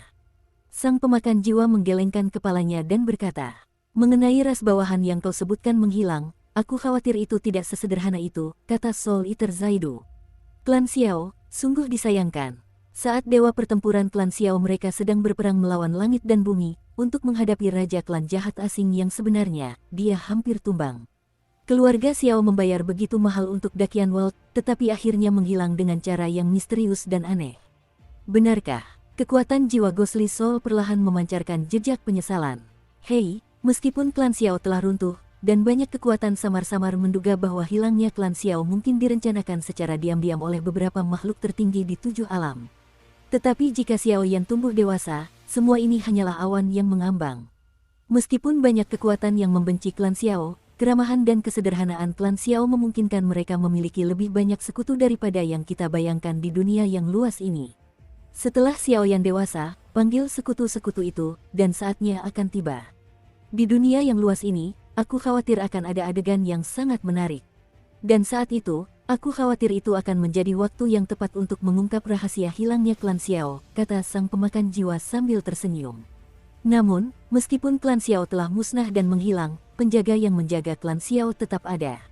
Sang pemakan jiwa menggelengkan kepalanya dan berkata, mengenai ras bawahan yang kau sebutkan menghilang, aku khawatir itu tidak sesederhana itu, kata Soul Eater Zaidu. Klan Xiao, sungguh disayangkan. Saat dewa pertempuran klan Xiao mereka sedang berperang melawan langit dan bumi, untuk menghadapi raja klan jahat asing yang sebenarnya, dia hampir tumbang. Keluarga Xiao membayar begitu mahal untuk Dakian World, tetapi akhirnya menghilang dengan cara yang misterius dan aneh. Benarkah? Kekuatan jiwa Ghostly Soul perlahan memancarkan jejak penyesalan. Hei, meskipun klan Xiao telah runtuh, dan banyak kekuatan samar-samar menduga bahwa hilangnya klan Xiao mungkin direncanakan secara diam-diam oleh beberapa makhluk tertinggi di 7 alam. Tetapi jika Xiao Yan tumbuh dewasa, semua ini hanyalah awan yang mengambang. Meskipun banyak kekuatan yang membenci klan Xiao, keramahan dan kesederhanaan klan Xiao memungkinkan mereka memiliki lebih banyak sekutu daripada yang kita bayangkan di dunia yang luas ini. Setelah Xiao Yan dewasa, panggil sekutu-sekutu itu, dan saatnya akan tiba. Di dunia yang luas ini, aku khawatir akan ada adegan yang sangat menarik. Dan saat itu, aku khawatir itu akan menjadi waktu yang tepat untuk mengungkap rahasia hilangnya klan Xiao, kata sang pemakan jiwa sambil tersenyum. Namun, meskipun klan Xiao telah musnah dan menghilang, penjaga yang menjaga klan Xiao tetap ada.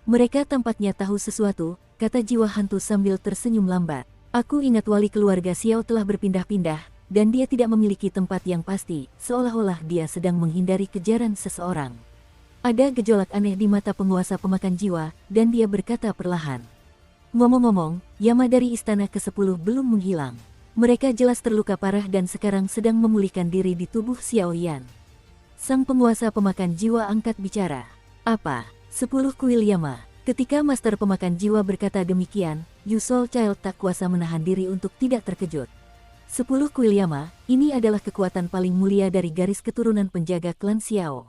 Mereka tampaknya tahu sesuatu, kata jiwa hantu sambil tersenyum lambat. Aku ingat wali keluarga Xiao telah berpindah-pindah, dan dia tidak memiliki tempat yang pasti, seolah-olah dia sedang menghindari kejaran seseorang. Ada gejolak aneh di mata penguasa pemakan jiwa, dan dia berkata perlahan. Ngomong-ngomong, Yama dari Istana ke-10 belum menghilang. Mereka jelas terluka parah dan sekarang sedang memulihkan diri di tubuh Xiaoyan. Sang penguasa pemakan jiwa angkat bicara. Apa? 10 kuil Yama. Ketika Master Pemakan Jiwa berkata demikian, Yu Soul Child tak kuasa menahan diri untuk tidak terkejut. 10 kuil Yama, ini adalah kekuatan paling mulia dari garis keturunan penjaga klan Xiao.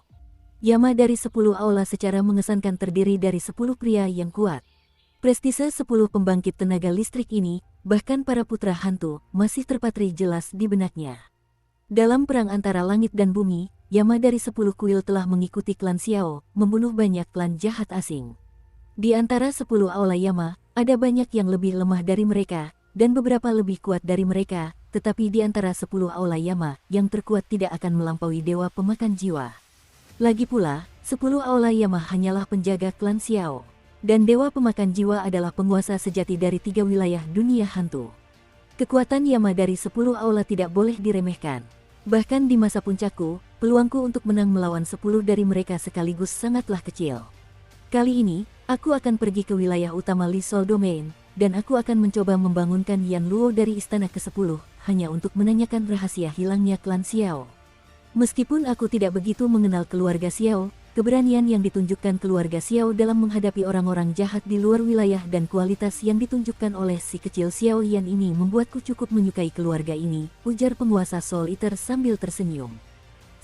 Yama dari 10 aula secara mengesankan terdiri dari 10 pria yang kuat. Prestise 10 pembangkit tenaga listrik ini, bahkan para putra hantu, masih terpatri jelas di benaknya. Dalam perang antara langit dan bumi, Yama dari 10 kuil telah mengikuti klan Xiao, membunuh banyak klan jahat asing. Di antara 10 aula Yama, ada banyak yang lebih lemah dari mereka, dan beberapa lebih kuat dari mereka, tetapi di antara 10 aula Yama, yang terkuat tidak akan melampaui Dewa Pemakan Jiwa. Lagi pula, 10 aula Yama hanyalah penjaga klan Xiao. Dan Dewa Pemakan Jiwa adalah penguasa sejati dari 3 wilayah dunia hantu. Kekuatan Yama dari 10 aula tidak boleh diremehkan. Bahkan di masa puncakku, peluangku untuk menang melawan 10 dari mereka sekaligus sangatlah kecil. Kali ini, aku akan pergi ke wilayah utama Li Sol Domain, dan aku akan mencoba membangunkan Yan Luo dari Istana ke-10, hanya untuk menanyakan rahasia hilangnya klan Xiao. Meskipun aku tidak begitu mengenal keluarga Xiao, keberanian yang ditunjukkan keluarga Xiao dalam menghadapi orang-orang jahat di luar wilayah dan kualitas yang ditunjukkan oleh si kecil Xiao Yan ini membuatku cukup menyukai keluarga ini, ujar penguasa Soul Eater sambil tersenyum.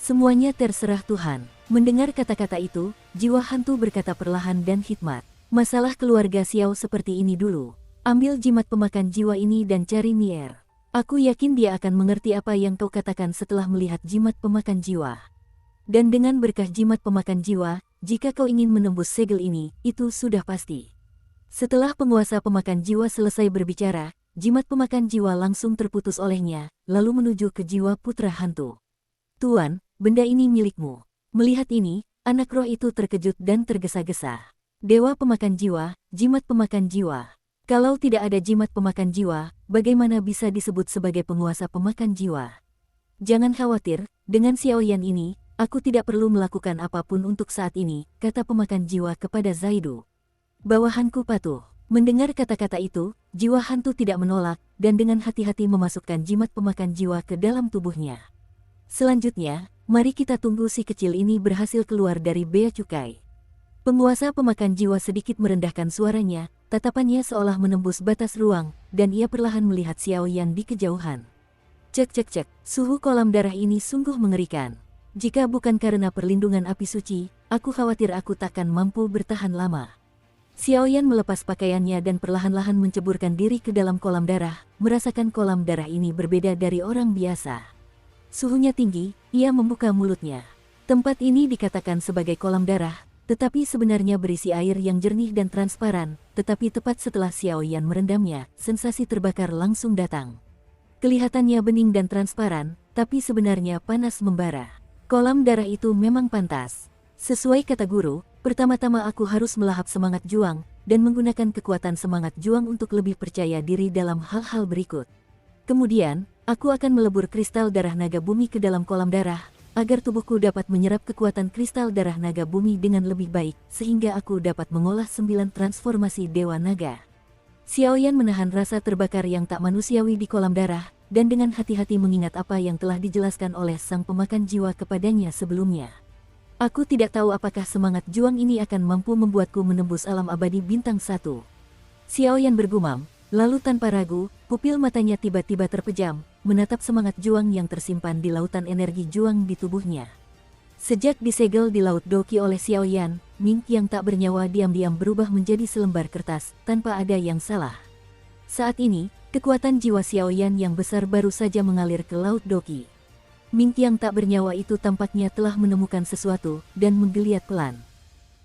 Semuanya terserah Tuhan. Mendengar kata-kata itu, jiwa hantu berkata perlahan dan hikmat. Masalah keluarga Xiao seperti ini dulu. Ambil jimat pemakan jiwa ini dan cari Mier. Aku yakin dia akan mengerti apa yang kau katakan setelah melihat jimat pemakan jiwa. Dan dengan berkah jimat pemakan jiwa, jika kau ingin menembus segel ini, itu sudah pasti. Setelah penguasa pemakan jiwa selesai berbicara, jimat pemakan jiwa langsung terputus olehnya, lalu menuju ke jiwa putra hantu. Tuan, benda ini milikmu. Melihat ini, anak roh itu terkejut dan tergesa-gesa. Dewa pemakan jiwa, jimat pemakan jiwa. Kalau tidak ada jimat pemakan jiwa, bagaimana bisa disebut sebagai penguasa pemakan jiwa? Jangan khawatir, dengan Xiaoyan ini, aku tidak perlu melakukan apapun untuk saat ini, kata pemakan jiwa kepada Zaidu. Bawahanku patuh. Mendengar kata-kata itu, jiwa hantu tidak menolak, dan dengan hati-hati memasukkan jimat pemakan jiwa ke dalam tubuhnya. Selanjutnya, mari kita tunggu si kecil ini berhasil keluar dari bea cukai. Penguasa pemakan jiwa sedikit merendahkan suaranya, tatapannya seolah menembus batas ruang, dan ia perlahan melihat Xiaoyan di kejauhan. Cek, suhu kolam darah ini sungguh mengerikan. Jika bukan karena perlindungan api suci, aku khawatir aku takkan mampu bertahan lama. Xiaoyan melepas pakaiannya dan perlahan-lahan menceburkan diri ke dalam kolam darah, merasakan kolam darah ini berbeda dari orang biasa. Suhunya tinggi, ia membuka mulutnya. Tempat ini dikatakan sebagai kolam darah, tetapi sebenarnya berisi air yang jernih dan transparan, tetapi tepat setelah Xiaoyan merendamnya, sensasi terbakar langsung datang. Kelihatannya bening dan transparan, tapi sebenarnya panas membara. Kolam darah itu memang pantas. Sesuai kata guru, pertama-tama aku harus melahap semangat juang, dan menggunakan kekuatan semangat juang untuk lebih percaya diri dalam hal-hal berikut. Kemudian, aku akan melebur kristal darah naga bumi ke dalam kolam darah, agar tubuhku dapat menyerap kekuatan kristal darah naga bumi dengan lebih baik, sehingga aku dapat mengolah 9 transformasi Dewa Naga. Xiaoyan menahan rasa terbakar yang tak manusiawi di kolam darah, dan dengan hati-hati mengingat apa yang telah dijelaskan oleh sang pemakan jiwa kepadanya sebelumnya. Aku tidak tahu apakah semangat juang ini akan mampu membuatku menembus alam abadi bintang 1. Xiaoyan bergumam, lalu tanpa ragu, pupil matanya tiba-tiba terpejam, menatap semangat juang yang tersimpan di lautan energi juang di tubuhnya. Sejak disegel di Laut Doki oleh Xiaoyan, Ming yang tak bernyawa diam-diam berubah menjadi selembar kertas, tanpa ada yang salah. Saat ini, kekuatan jiwa Xiaoyan yang besar baru saja mengalir ke Laut Doki. Ming yang tak bernyawa itu tampaknya telah menemukan sesuatu, dan menggeliat pelan.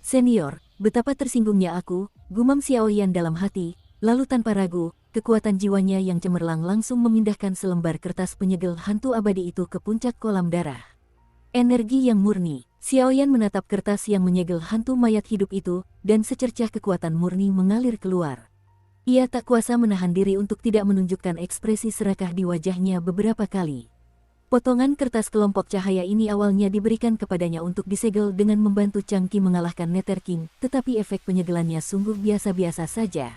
Senior, betapa tersinggungnya aku, gumam Xiaoyan dalam hati, lalu tanpa ragu, kekuatan jiwanya yang cemerlang langsung memindahkan selembar kertas penyegel hantu abadi itu ke puncak kolam darah. Energi yang murni. Xiaoyan menatap kertas yang menyegel hantu mayat hidup itu, dan secercah kekuatan murni mengalir keluar. Ia tak kuasa menahan diri untuk tidak menunjukkan ekspresi serakah di wajahnya beberapa kali. Potongan kertas kelompok cahaya ini awalnya diberikan kepadanya untuk disegel dengan membantu Changqi mengalahkan Nether King, tetapi efek penyegelannya sungguh biasa-biasa saja.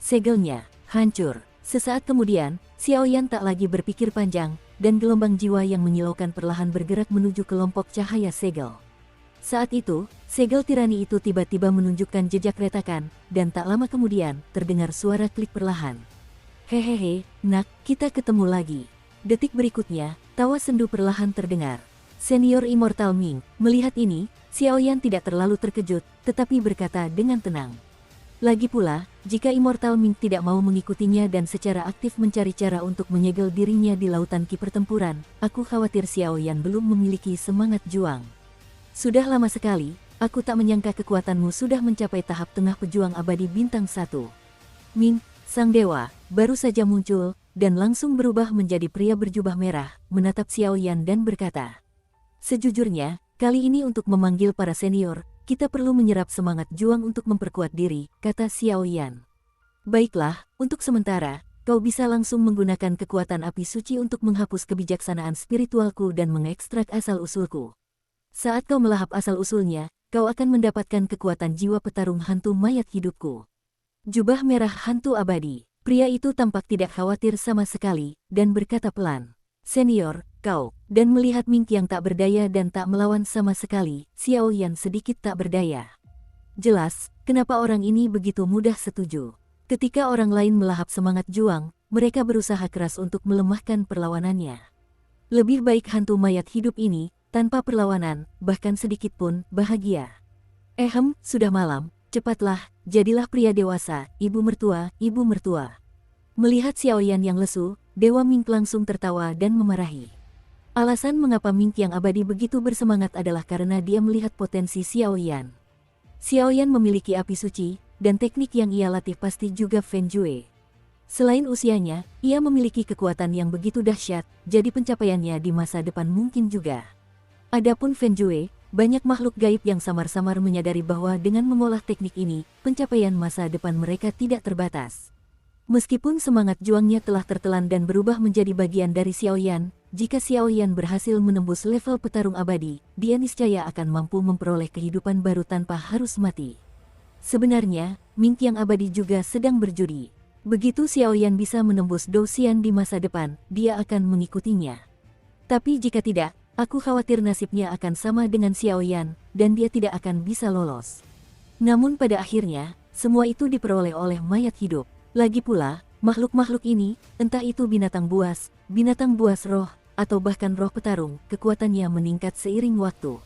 Segelnya hancur. Sesaat kemudian, Xiaoyan tak lagi berpikir panjang, dan gelombang jiwa yang menyilaukan perlahan bergerak menuju kelompok cahaya segel. Saat itu, segel tirani itu tiba-tiba menunjukkan jejak retakan, dan tak lama kemudian, terdengar suara klik perlahan. Hehehe, nak, kita ketemu lagi. Detik berikutnya, tawa sendu perlahan terdengar. Senior Immortal Ming, melihat ini, Xiaoyan tidak terlalu terkejut, tetapi berkata dengan tenang. Lagi pula, jika Immortal Ming tidak mau mengikutinya dan secara aktif mencari cara untuk menyegel dirinya di lautan ki pertempuran, aku khawatir Xiaoyan belum memiliki semangat juang. Sudah lama sekali, aku tak menyangka kekuatanmu sudah mencapai tahap tengah pejuang abadi bintang 1. Ming, sang dewa, baru saja muncul, dan langsung berubah menjadi pria berjubah merah, menatap Xiaoyan dan berkata, "Sejujurnya, kali ini untuk memanggil para senior, kita perlu menyerap semangat juang untuk memperkuat diri," kata Xiaoyan. "Baiklah, untuk sementara, kau bisa langsung menggunakan kekuatan api suci untuk menghapus kebijaksanaan spiritualku dan mengekstrak asal-usulku. Saat kau melahap asal-usulnya, kau akan mendapatkan kekuatan jiwa petarung hantu mayat hidupku." Jubah merah hantu abadi. Pria itu tampak tidak khawatir sama sekali, dan berkata pelan, "Senior, kau," dan melihat Ming yang tak berdaya dan tak melawan sama sekali, Xiaoyan sedikit tak berdaya. Jelas, kenapa orang ini begitu mudah setuju. Ketika orang lain melahap semangat juang, mereka berusaha keras untuk melemahkan perlawanannya. Lebih baik hantu mayat hidup ini, tanpa perlawanan, bahkan sedikit pun, bahagia. Sudah malam. Cepatlah, jadilah pria dewasa, ibu mertua, ibu mertua." Melihat Xiaoyan yang lesu, Dewa Ming langsung tertawa dan memarahi. Alasan mengapa Ming yang abadi begitu bersemangat adalah karena dia melihat potensi Xiaoyan. Xiaoyan memiliki api suci, dan teknik yang ia latih pasti juga Feng Jue. Selain usianya, ia memiliki kekuatan yang begitu dahsyat, jadi pencapaiannya di masa depan mungkin juga. Adapun Feng Jue, banyak makhluk gaib yang samar-samar menyadari bahwa dengan mengolah teknik ini, pencapaian masa depan mereka tidak terbatas. Meskipun semangat juangnya telah tertelan dan berubah menjadi bagian dari Xiaoyan, jika Xiaoyan berhasil menembus level petarung abadi, dia niscaya akan mampu memperoleh kehidupan baru tanpa harus mati. Sebenarnya, Ming yang abadi juga sedang berjudi. Begitu Xiaoyan bisa menembus Dou Xian di masa depan, dia akan mengikutinya. Tapi jika tidak, aku khawatir nasibnya akan sama dengan Xiaoyan, dan dia tidak akan bisa lolos. Namun pada akhirnya, semua itu diperoleh oleh mayat hidup. Lagi pula, makhluk-makhluk ini, entah itu binatang buas roh, atau bahkan roh petarung, kekuatannya meningkat seiring waktu.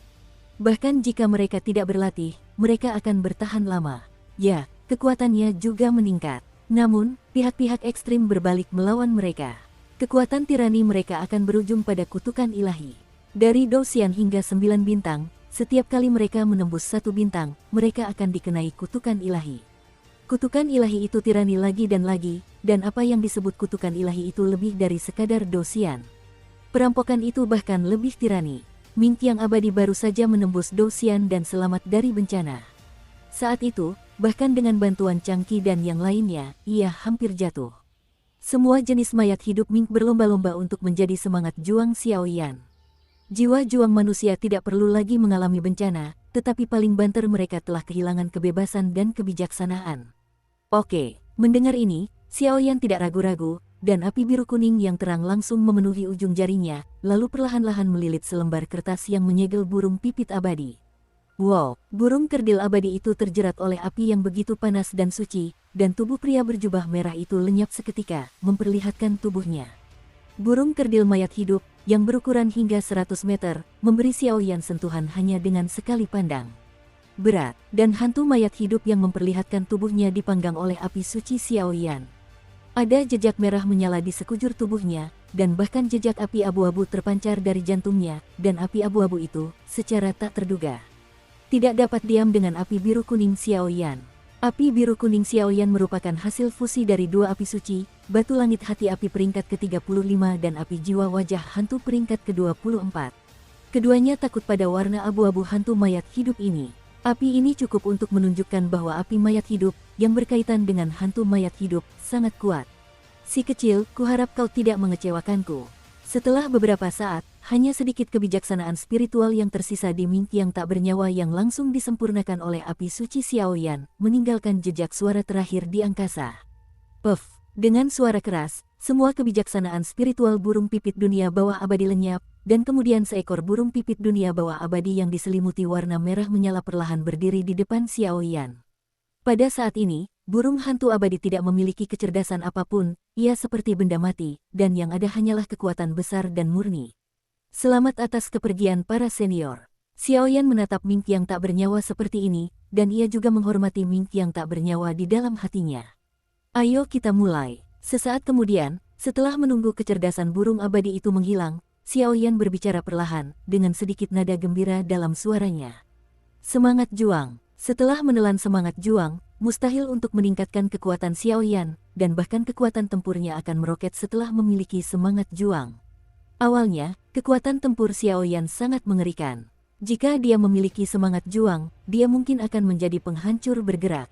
Bahkan jika mereka tidak berlatih, mereka akan bertahan lama. Ya, kekuatannya juga meningkat. Namun, pihak-pihak ekstrim berbalik melawan mereka. Kekuatan tirani mereka akan berujung pada kutukan ilahi. Dari Dou Xian hingga 9 bintang, setiap kali mereka menembus 1 bintang, mereka akan dikenai kutukan ilahi. Kutukan ilahi itu tirani lagi, dan apa yang disebut kutukan ilahi itu lebih dari sekadar Dou Xian. Perampokan itu bahkan lebih tirani. Ming yang abadi baru saja menembus Dou Xian dan selamat dari bencana. Saat itu, bahkan dengan bantuan Changqi dan yang lainnya, ia hampir jatuh. Semua jenis mayat hidup Ming berlomba-lomba untuk menjadi semangat juang Xiaoyan. Jiwa juang manusia tidak perlu lagi mengalami bencana, tetapi paling banter mereka telah kehilangan kebebasan dan kebijaksanaan. Oke, mendengar ini, Xiaoyan tidak ragu-ragu, dan api biru kuning yang terang langsung memenuhi ujung jarinya, lalu perlahan-lahan melilit selembar kertas yang menyegel burung pipit abadi. Wow, burung kerdil abadi itu terjerat oleh api yang begitu panas dan suci, dan tubuh pria berjubah merah itu lenyap seketika, memperlihatkan tubuhnya. Burung kerdil mayat hidup, yang berukuran hingga 100 meter, memberi Xiaoyan sentuhan hanya dengan sekali pandang. Berat, dan hantu mayat hidup yang memperlihatkan tubuhnya dipanggang oleh api suci Xiaoyan. Ada jejak merah menyala di sekujur tubuhnya, dan bahkan jejak api abu-abu terpancar dari jantungnya, dan api abu-abu itu, secara tak terduga, tidak dapat diam dengan api biru kuning Xiaoyan. Api biru kuning Xiaoyan merupakan hasil fusi dari 2 api suci, batu langit hati api peringkat ke-35 dan api jiwa wajah hantu peringkat ke-24. Keduanya takut pada warna abu-abu hantu mayat hidup ini. Api ini cukup untuk menunjukkan bahwa api mayat hidup, yang berkaitan dengan hantu mayat hidup, sangat kuat. Si kecil, kuharap kau tidak mengecewakanku. Setelah beberapa saat, hanya sedikit kebijaksanaan spiritual yang tersisa di Ming yang tak bernyawa yang langsung disempurnakan oleh api suci Xiaoyan, meninggalkan jejak suara terakhir di angkasa. Puff, dengan suara keras, semua kebijaksanaan spiritual burung pipit dunia bawah abadi lenyap, dan kemudian seekor burung pipit dunia bawah abadi yang diselimuti warna merah menyala perlahan berdiri di depan Xiao Yan. Pada saat ini, burung hantu abadi tidak memiliki kecerdasan apapun, ia seperti benda mati, dan yang ada hanyalah kekuatan besar dan murni. Selamat atas kepergian para senior. Xiao Yan menatap Mink yang tak bernyawa seperti ini, dan ia juga menghormati Mink yang tak bernyawa di dalam hatinya. Ayo kita mulai. Sesaat kemudian, setelah menunggu kecerdasan burung abadi itu menghilang, Xiao Yan berbicara perlahan, dengan sedikit nada gembira dalam suaranya. Semangat juang. Setelah menelan semangat juang, mustahil untuk meningkatkan kekuatan Xiao Yan, dan bahkan kekuatan tempurnya akan meroket setelah memiliki semangat juang. Awalnya, kekuatan tempur Xiao Yan sangat mengerikan. Jika dia memiliki semangat juang, dia mungkin akan menjadi penghancur bergerak.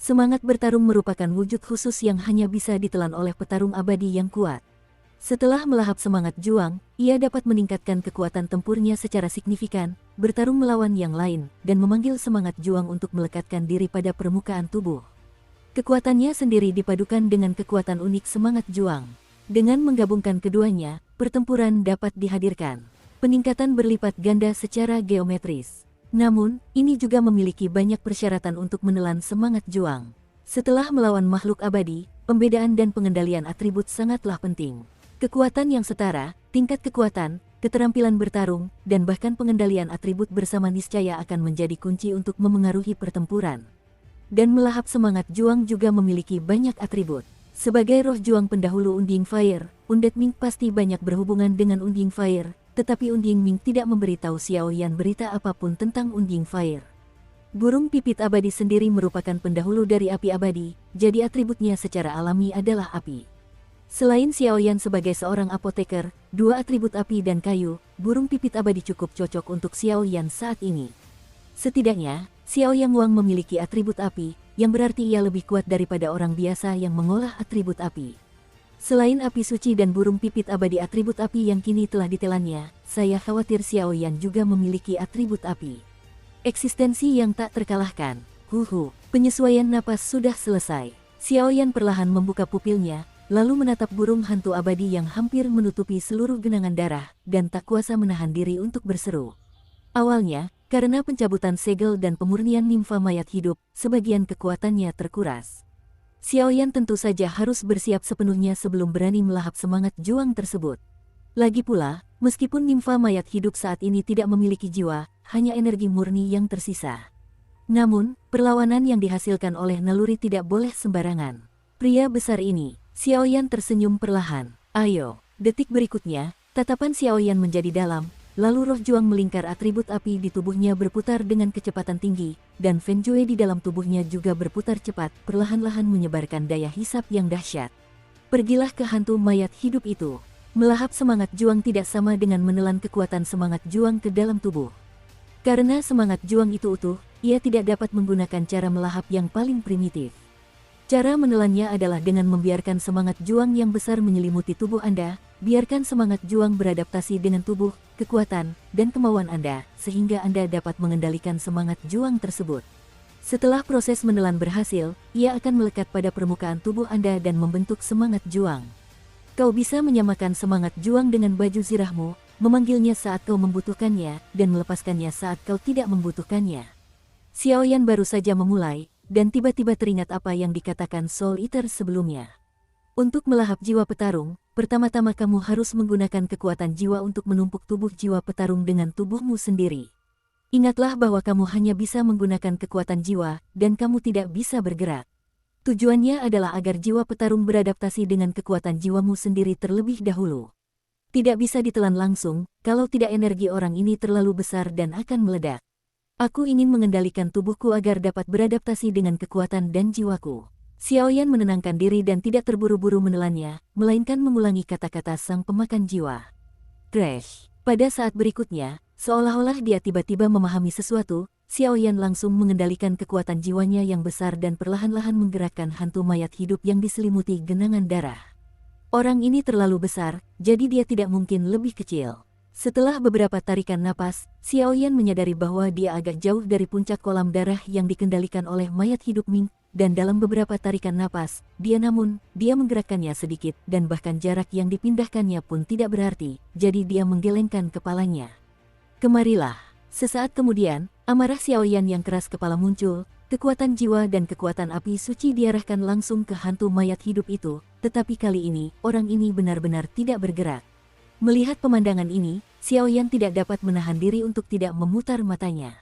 Semangat bertarung merupakan wujud khusus yang hanya bisa ditelan oleh petarung abadi yang kuat. Setelah melahap semangat juang, ia dapat meningkatkan kekuatan tempurnya secara signifikan, bertarung melawan yang lain, dan memanggil semangat juang untuk melekatkan diri pada permukaan tubuh. Kekuatannya sendiri dipadukan dengan kekuatan unik semangat juang. Dengan menggabungkan keduanya, pertempuran dapat dihadirkan. Peningkatan berlipat ganda secara geometris. Namun, ini juga memiliki banyak persyaratan untuk menelan semangat juang. Setelah melawan makhluk abadi, pembedaan dan pengendalian atribut sangatlah penting. Kekuatan yang setara, tingkat kekuatan, keterampilan bertarung, dan bahkan pengendalian atribut bersama niscaya akan menjadi kunci untuk memengaruhi pertempuran. Dan melahap semangat juang juga memiliki banyak atribut. Sebagai roh juang pendahulu Unding Fire, Undead Mink pasti banyak berhubungan dengan Unding Fire, tetapi Unding Mink tidak memberitahu Xiao Yan berita apapun tentang Unding Fire. Burung pipit abadi sendiri merupakan pendahulu dari api abadi, jadi atributnya secara alami adalah api. Selain Xiao Yan sebagai seorang apoteker, dua atribut api dan kayu, burung pipit abadi cukup cocok untuk Xiao Yan saat ini. Setidaknya, Xiao Yang Wang memiliki atribut api, yang berarti ia lebih kuat daripada orang biasa yang mengolah atribut api. Selain api suci dan burung pipit abadi atribut api yang kini telah ditelannya, saya khawatir Xiao Yan juga memiliki atribut api. Eksistensi yang tak terkalahkan. Penyesuaian napas sudah selesai. Xiao Yan perlahan membuka pupilnya, lalu menatap burung hantu abadi yang hampir menutupi seluruh genangan darah, dan tak kuasa menahan diri untuk berseru. Awalnya, karena pencabutan segel dan pemurnian nimfa mayat hidup, sebagian kekuatannya terkuras. Xiao Yan tentu saja harus bersiap sepenuhnya sebelum berani melahap semangat juang tersebut. Lagi pula, meskipun nimfa mayat hidup saat ini tidak memiliki jiwa, hanya energi murni yang tersisa. Namun, perlawanan yang dihasilkan oleh naluri tidak boleh sembarangan. Pria besar ini, Xiao Yan tersenyum perlahan. Ayo, detik berikutnya, tatapan Xiao Yan menjadi dalam. Lalu roh juang melingkar atribut api di tubuhnya berputar dengan kecepatan tinggi, dan Fen Jue di dalam tubuhnya juga berputar cepat, perlahan-lahan menyebarkan daya hisap yang dahsyat. Pergilah ke hantu mayat hidup itu. Melahap semangat juang tidak sama dengan menelan kekuatan semangat juang ke dalam tubuh. Karena semangat juang itu utuh, ia tidak dapat menggunakan cara melahap yang paling primitif. Cara menelannya adalah dengan membiarkan semangat juang yang besar menyelimuti tubuh Anda, biarkan semangat juang beradaptasi dengan tubuh, kekuatan, dan kemauan Anda, sehingga Anda dapat mengendalikan semangat juang tersebut. Setelah proses menelan berhasil, ia akan melekat pada permukaan tubuh Anda dan membentuk semangat juang. Kau bisa menyamakan semangat juang dengan baju zirahmu, memanggilnya saat kau membutuhkannya, dan melepaskannya saat kau tidak membutuhkannya. Xiao Yan baru saja memulai, dan tiba-tiba teringat apa yang dikatakan Soul Eater sebelumnya. Untuk melahap jiwa petarung, pertama-tama kamu harus menggunakan kekuatan jiwa untuk menumpuk tubuh jiwa petarung dengan tubuhmu sendiri. Ingatlah bahwa kamu hanya bisa menggunakan kekuatan jiwa, dan kamu tidak bisa bergerak. Tujuannya adalah agar jiwa petarung beradaptasi dengan kekuatan jiwamu sendiri terlebih dahulu. Tidak bisa ditelan langsung, kalau tidak energi orang ini terlalu besar dan akan meledak. Aku ingin mengendalikan tubuhku agar dapat beradaptasi dengan kekuatan dan jiwaku. Xiao Yan menenangkan diri dan tidak terburu-buru menelannya, melainkan mengulangi kata-kata sang pemakan jiwa. Crash. Pada saat berikutnya, seolah-olah dia tiba-tiba memahami sesuatu, Xiao Yan langsung mengendalikan kekuatan jiwanya yang besar dan perlahan-lahan menggerakkan hantu mayat hidup yang diselimuti genangan darah. Orang ini terlalu besar, jadi dia tidak mungkin lebih kecil. Setelah beberapa tarikan napas, Xiao Yan menyadari bahwa dia agak jauh dari puncak kolam darah yang dikendalikan oleh mayat hidup Mink, dan dalam beberapa tarikan napas, dia menggerakkannya sedikit dan bahkan jarak yang dipindahkannya pun tidak berarti, jadi dia menggelengkan kepalanya. Kemarilah. Sesaat kemudian, amarah Xiaoyan yang keras kepala muncul, kekuatan jiwa dan kekuatan api suci diarahkan langsung ke hantu mayat hidup itu, tetapi kali ini, orang ini benar-benar tidak bergerak. Melihat pemandangan ini, Xiaoyan tidak dapat menahan diri untuk tidak memutar matanya.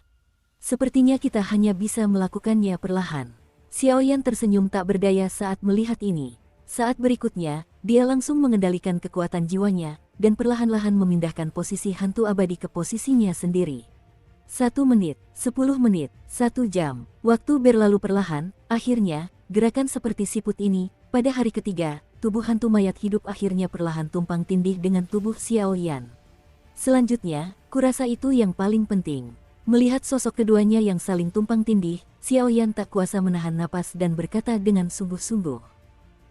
Sepertinya kita hanya bisa melakukannya perlahan. Xiaoyan tersenyum tak berdaya saat melihat ini. Saat berikutnya, dia langsung mengendalikan kekuatan jiwanya, dan perlahan-lahan memindahkan posisi hantu abadi ke posisinya sendiri. 1 menit, 10 menit, 1 jam, waktu berlalu perlahan, akhirnya, gerakan seperti siput ini, pada hari ketiga, tubuh hantu mayat hidup akhirnya perlahan tumpang tindih dengan tubuh Xiaoyan. Selanjutnya, kurasa itu yang paling penting. Melihat sosok keduanya yang saling tumpang tindih, Xiaoyan tak kuasa menahan napas dan berkata dengan sungguh-sungguh.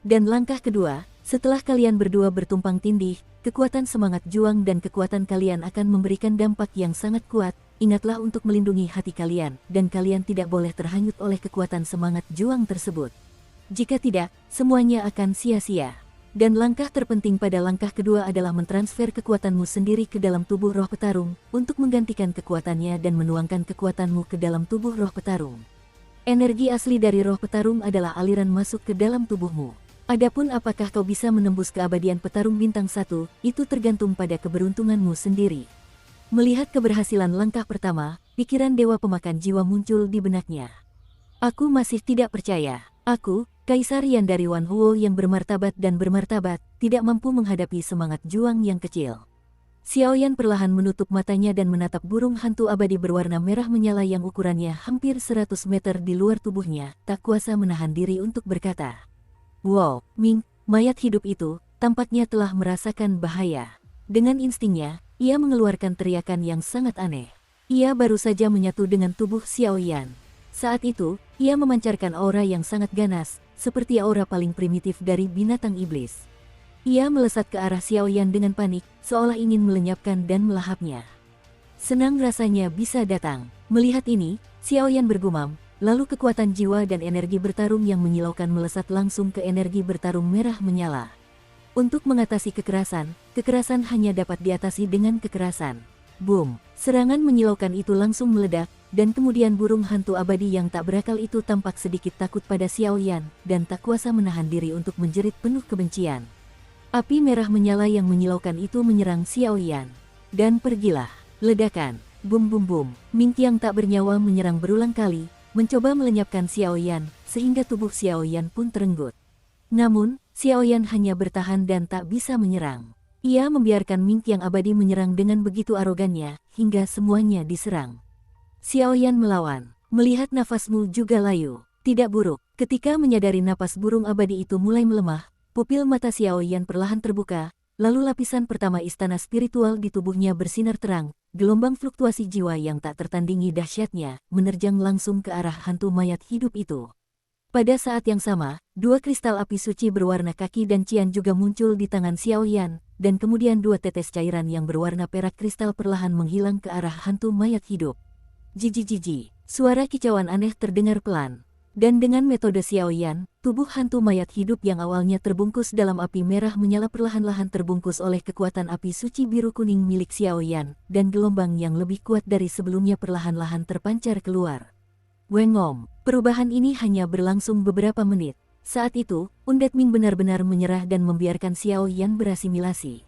Dan langkah kedua, setelah kalian berdua bertumpang tindih, kekuatan semangat juang dan kekuatan kalian akan memberikan dampak yang sangat kuat. Ingatlah untuk melindungi hati kalian, dan kalian tidak boleh terhanyut oleh kekuatan semangat juang tersebut. Jika tidak, semuanya akan sia-sia. Dan langkah terpenting pada langkah kedua adalah mentransfer kekuatanmu sendiri ke dalam tubuh roh petarung, untuk menggantikan kekuatannya dan menuangkan kekuatanmu ke dalam tubuh roh petarung. Energi asli dari roh petarung adalah aliran masuk ke dalam tubuhmu. Adapun apakah kau bisa menembus keabadian petarung bintang 1, itu tergantung pada keberuntunganmu sendiri. Melihat keberhasilan langkah pertama, pikiran dewa pemakan jiwa muncul di benaknya. Aku masih tidak percaya. Aku, Kaisar Yan dari Wan Huo yang bermartabat dan bermartabat, tidak mampu menghadapi semangat juang yang kecil. Xiaoyan perlahan menutup matanya dan menatap burung hantu abadi berwarna merah menyala yang ukurannya hampir 100 meter di luar tubuhnya, tak kuasa menahan diri untuk berkata. Wow, Ming, mayat hidup itu, tampaknya telah merasakan bahaya. Dengan instingnya, ia mengeluarkan teriakan yang sangat aneh. Ia baru saja menyatu dengan tubuh Xiaoyan. Saat itu, ia memancarkan aura yang sangat ganas, seperti aura paling primitif dari binatang iblis. Ia melesat ke arah Xiaoyan dengan panik, seolah ingin melenyapkan dan melahapnya. Senang rasanya bisa datang. Melihat ini, Xiaoyan bergumam, lalu kekuatan jiwa dan energi bertarung yang menyilaukan melesat langsung ke energi bertarung merah menyala. Untuk mengatasi kekerasan hanya dapat diatasi dengan kekerasan. Boom! Serangan menyilaukan itu langsung meledak, dan kemudian burung hantu abadi yang tak berakal itu tampak sedikit takut pada Xiaoyan, dan tak kuasa menahan diri untuk menjerit penuh kebencian. Api merah menyala yang menyilaukan itu menyerang Xiaoyan. Dan pergilah. Ledakan. Bum bum bum. Ming yang tak bernyawa menyerang berulang kali, mencoba melenyapkan Xiaoyan, sehingga tubuh Xiaoyan pun terenggut. Namun, Xiaoyan hanya bertahan dan tak bisa menyerang. Ia membiarkan Ming yang abadi menyerang dengan begitu arogannya, hingga semuanya diserang. Xiaoyan melawan. Melihat nafasmu juga layu. Tidak buruk. Ketika menyadari napas burung abadi itu mulai melemah, pupil mata Xiaoyan perlahan terbuka, lalu lapisan pertama istana spiritual di tubuhnya bersinar terang, gelombang fluktuasi jiwa yang tak tertandingi dahsyatnya, menerjang langsung ke arah hantu mayat hidup itu. Pada saat yang sama, 2 kristal api suci berwarna kaki dan cian juga muncul di tangan Xiaoyan, dan kemudian 2 tetes cairan yang berwarna perak kristal perlahan menghilang ke arah hantu mayat hidup. Jiji, suara kicauan aneh terdengar pelan. Dan dengan metode Xiaoyan, tubuh hantu mayat hidup yang awalnya terbungkus dalam api merah menyala perlahan-lahan terbungkus oleh kekuatan api suci biru kuning milik Xiaoyan, dan gelombang yang lebih kuat dari sebelumnya perlahan-lahan terpancar keluar. Wengom, perubahan ini hanya berlangsung beberapa menit. Saat itu, Undead Ming benar-benar menyerah dan membiarkan Xiaoyan berasimilasi.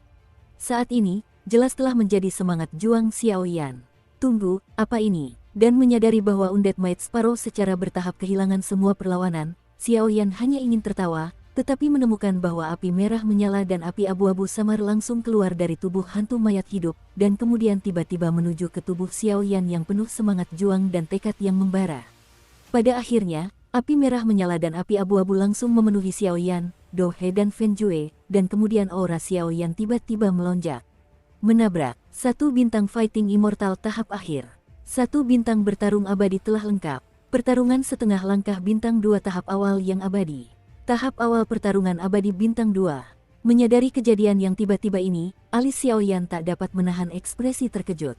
Saat ini, jelas telah menjadi semangat juang Xiaoyan. Tunggu, apa ini? Dan menyadari bahwa Undead Might Sparrow secara bertahap kehilangan semua perlawanan, Xiaoyan hanya ingin tertawa, tetapi menemukan bahwa api merah menyala dan api abu-abu samar langsung keluar dari tubuh hantu mayat hidup, dan kemudian tiba-tiba menuju ke tubuh Xiaoyan yang penuh semangat juang dan tekad yang membara. Pada akhirnya, api merah menyala dan api abu-abu langsung memenuhi Xiaoyan, Do He dan Fen Jue, dan kemudian aura Xiaoyan tiba-tiba melonjak. Menabrak. 1 bintang fighting immortal tahap akhir. 1 bintang bertarung abadi telah lengkap. Pertarungan setengah langkah bintang 2 tahap awal yang abadi. Tahap awal pertarungan abadi bintang 2. Menyadari kejadian yang tiba-tiba ini, alis Xiaoyan tak dapat menahan ekspresi terkejut.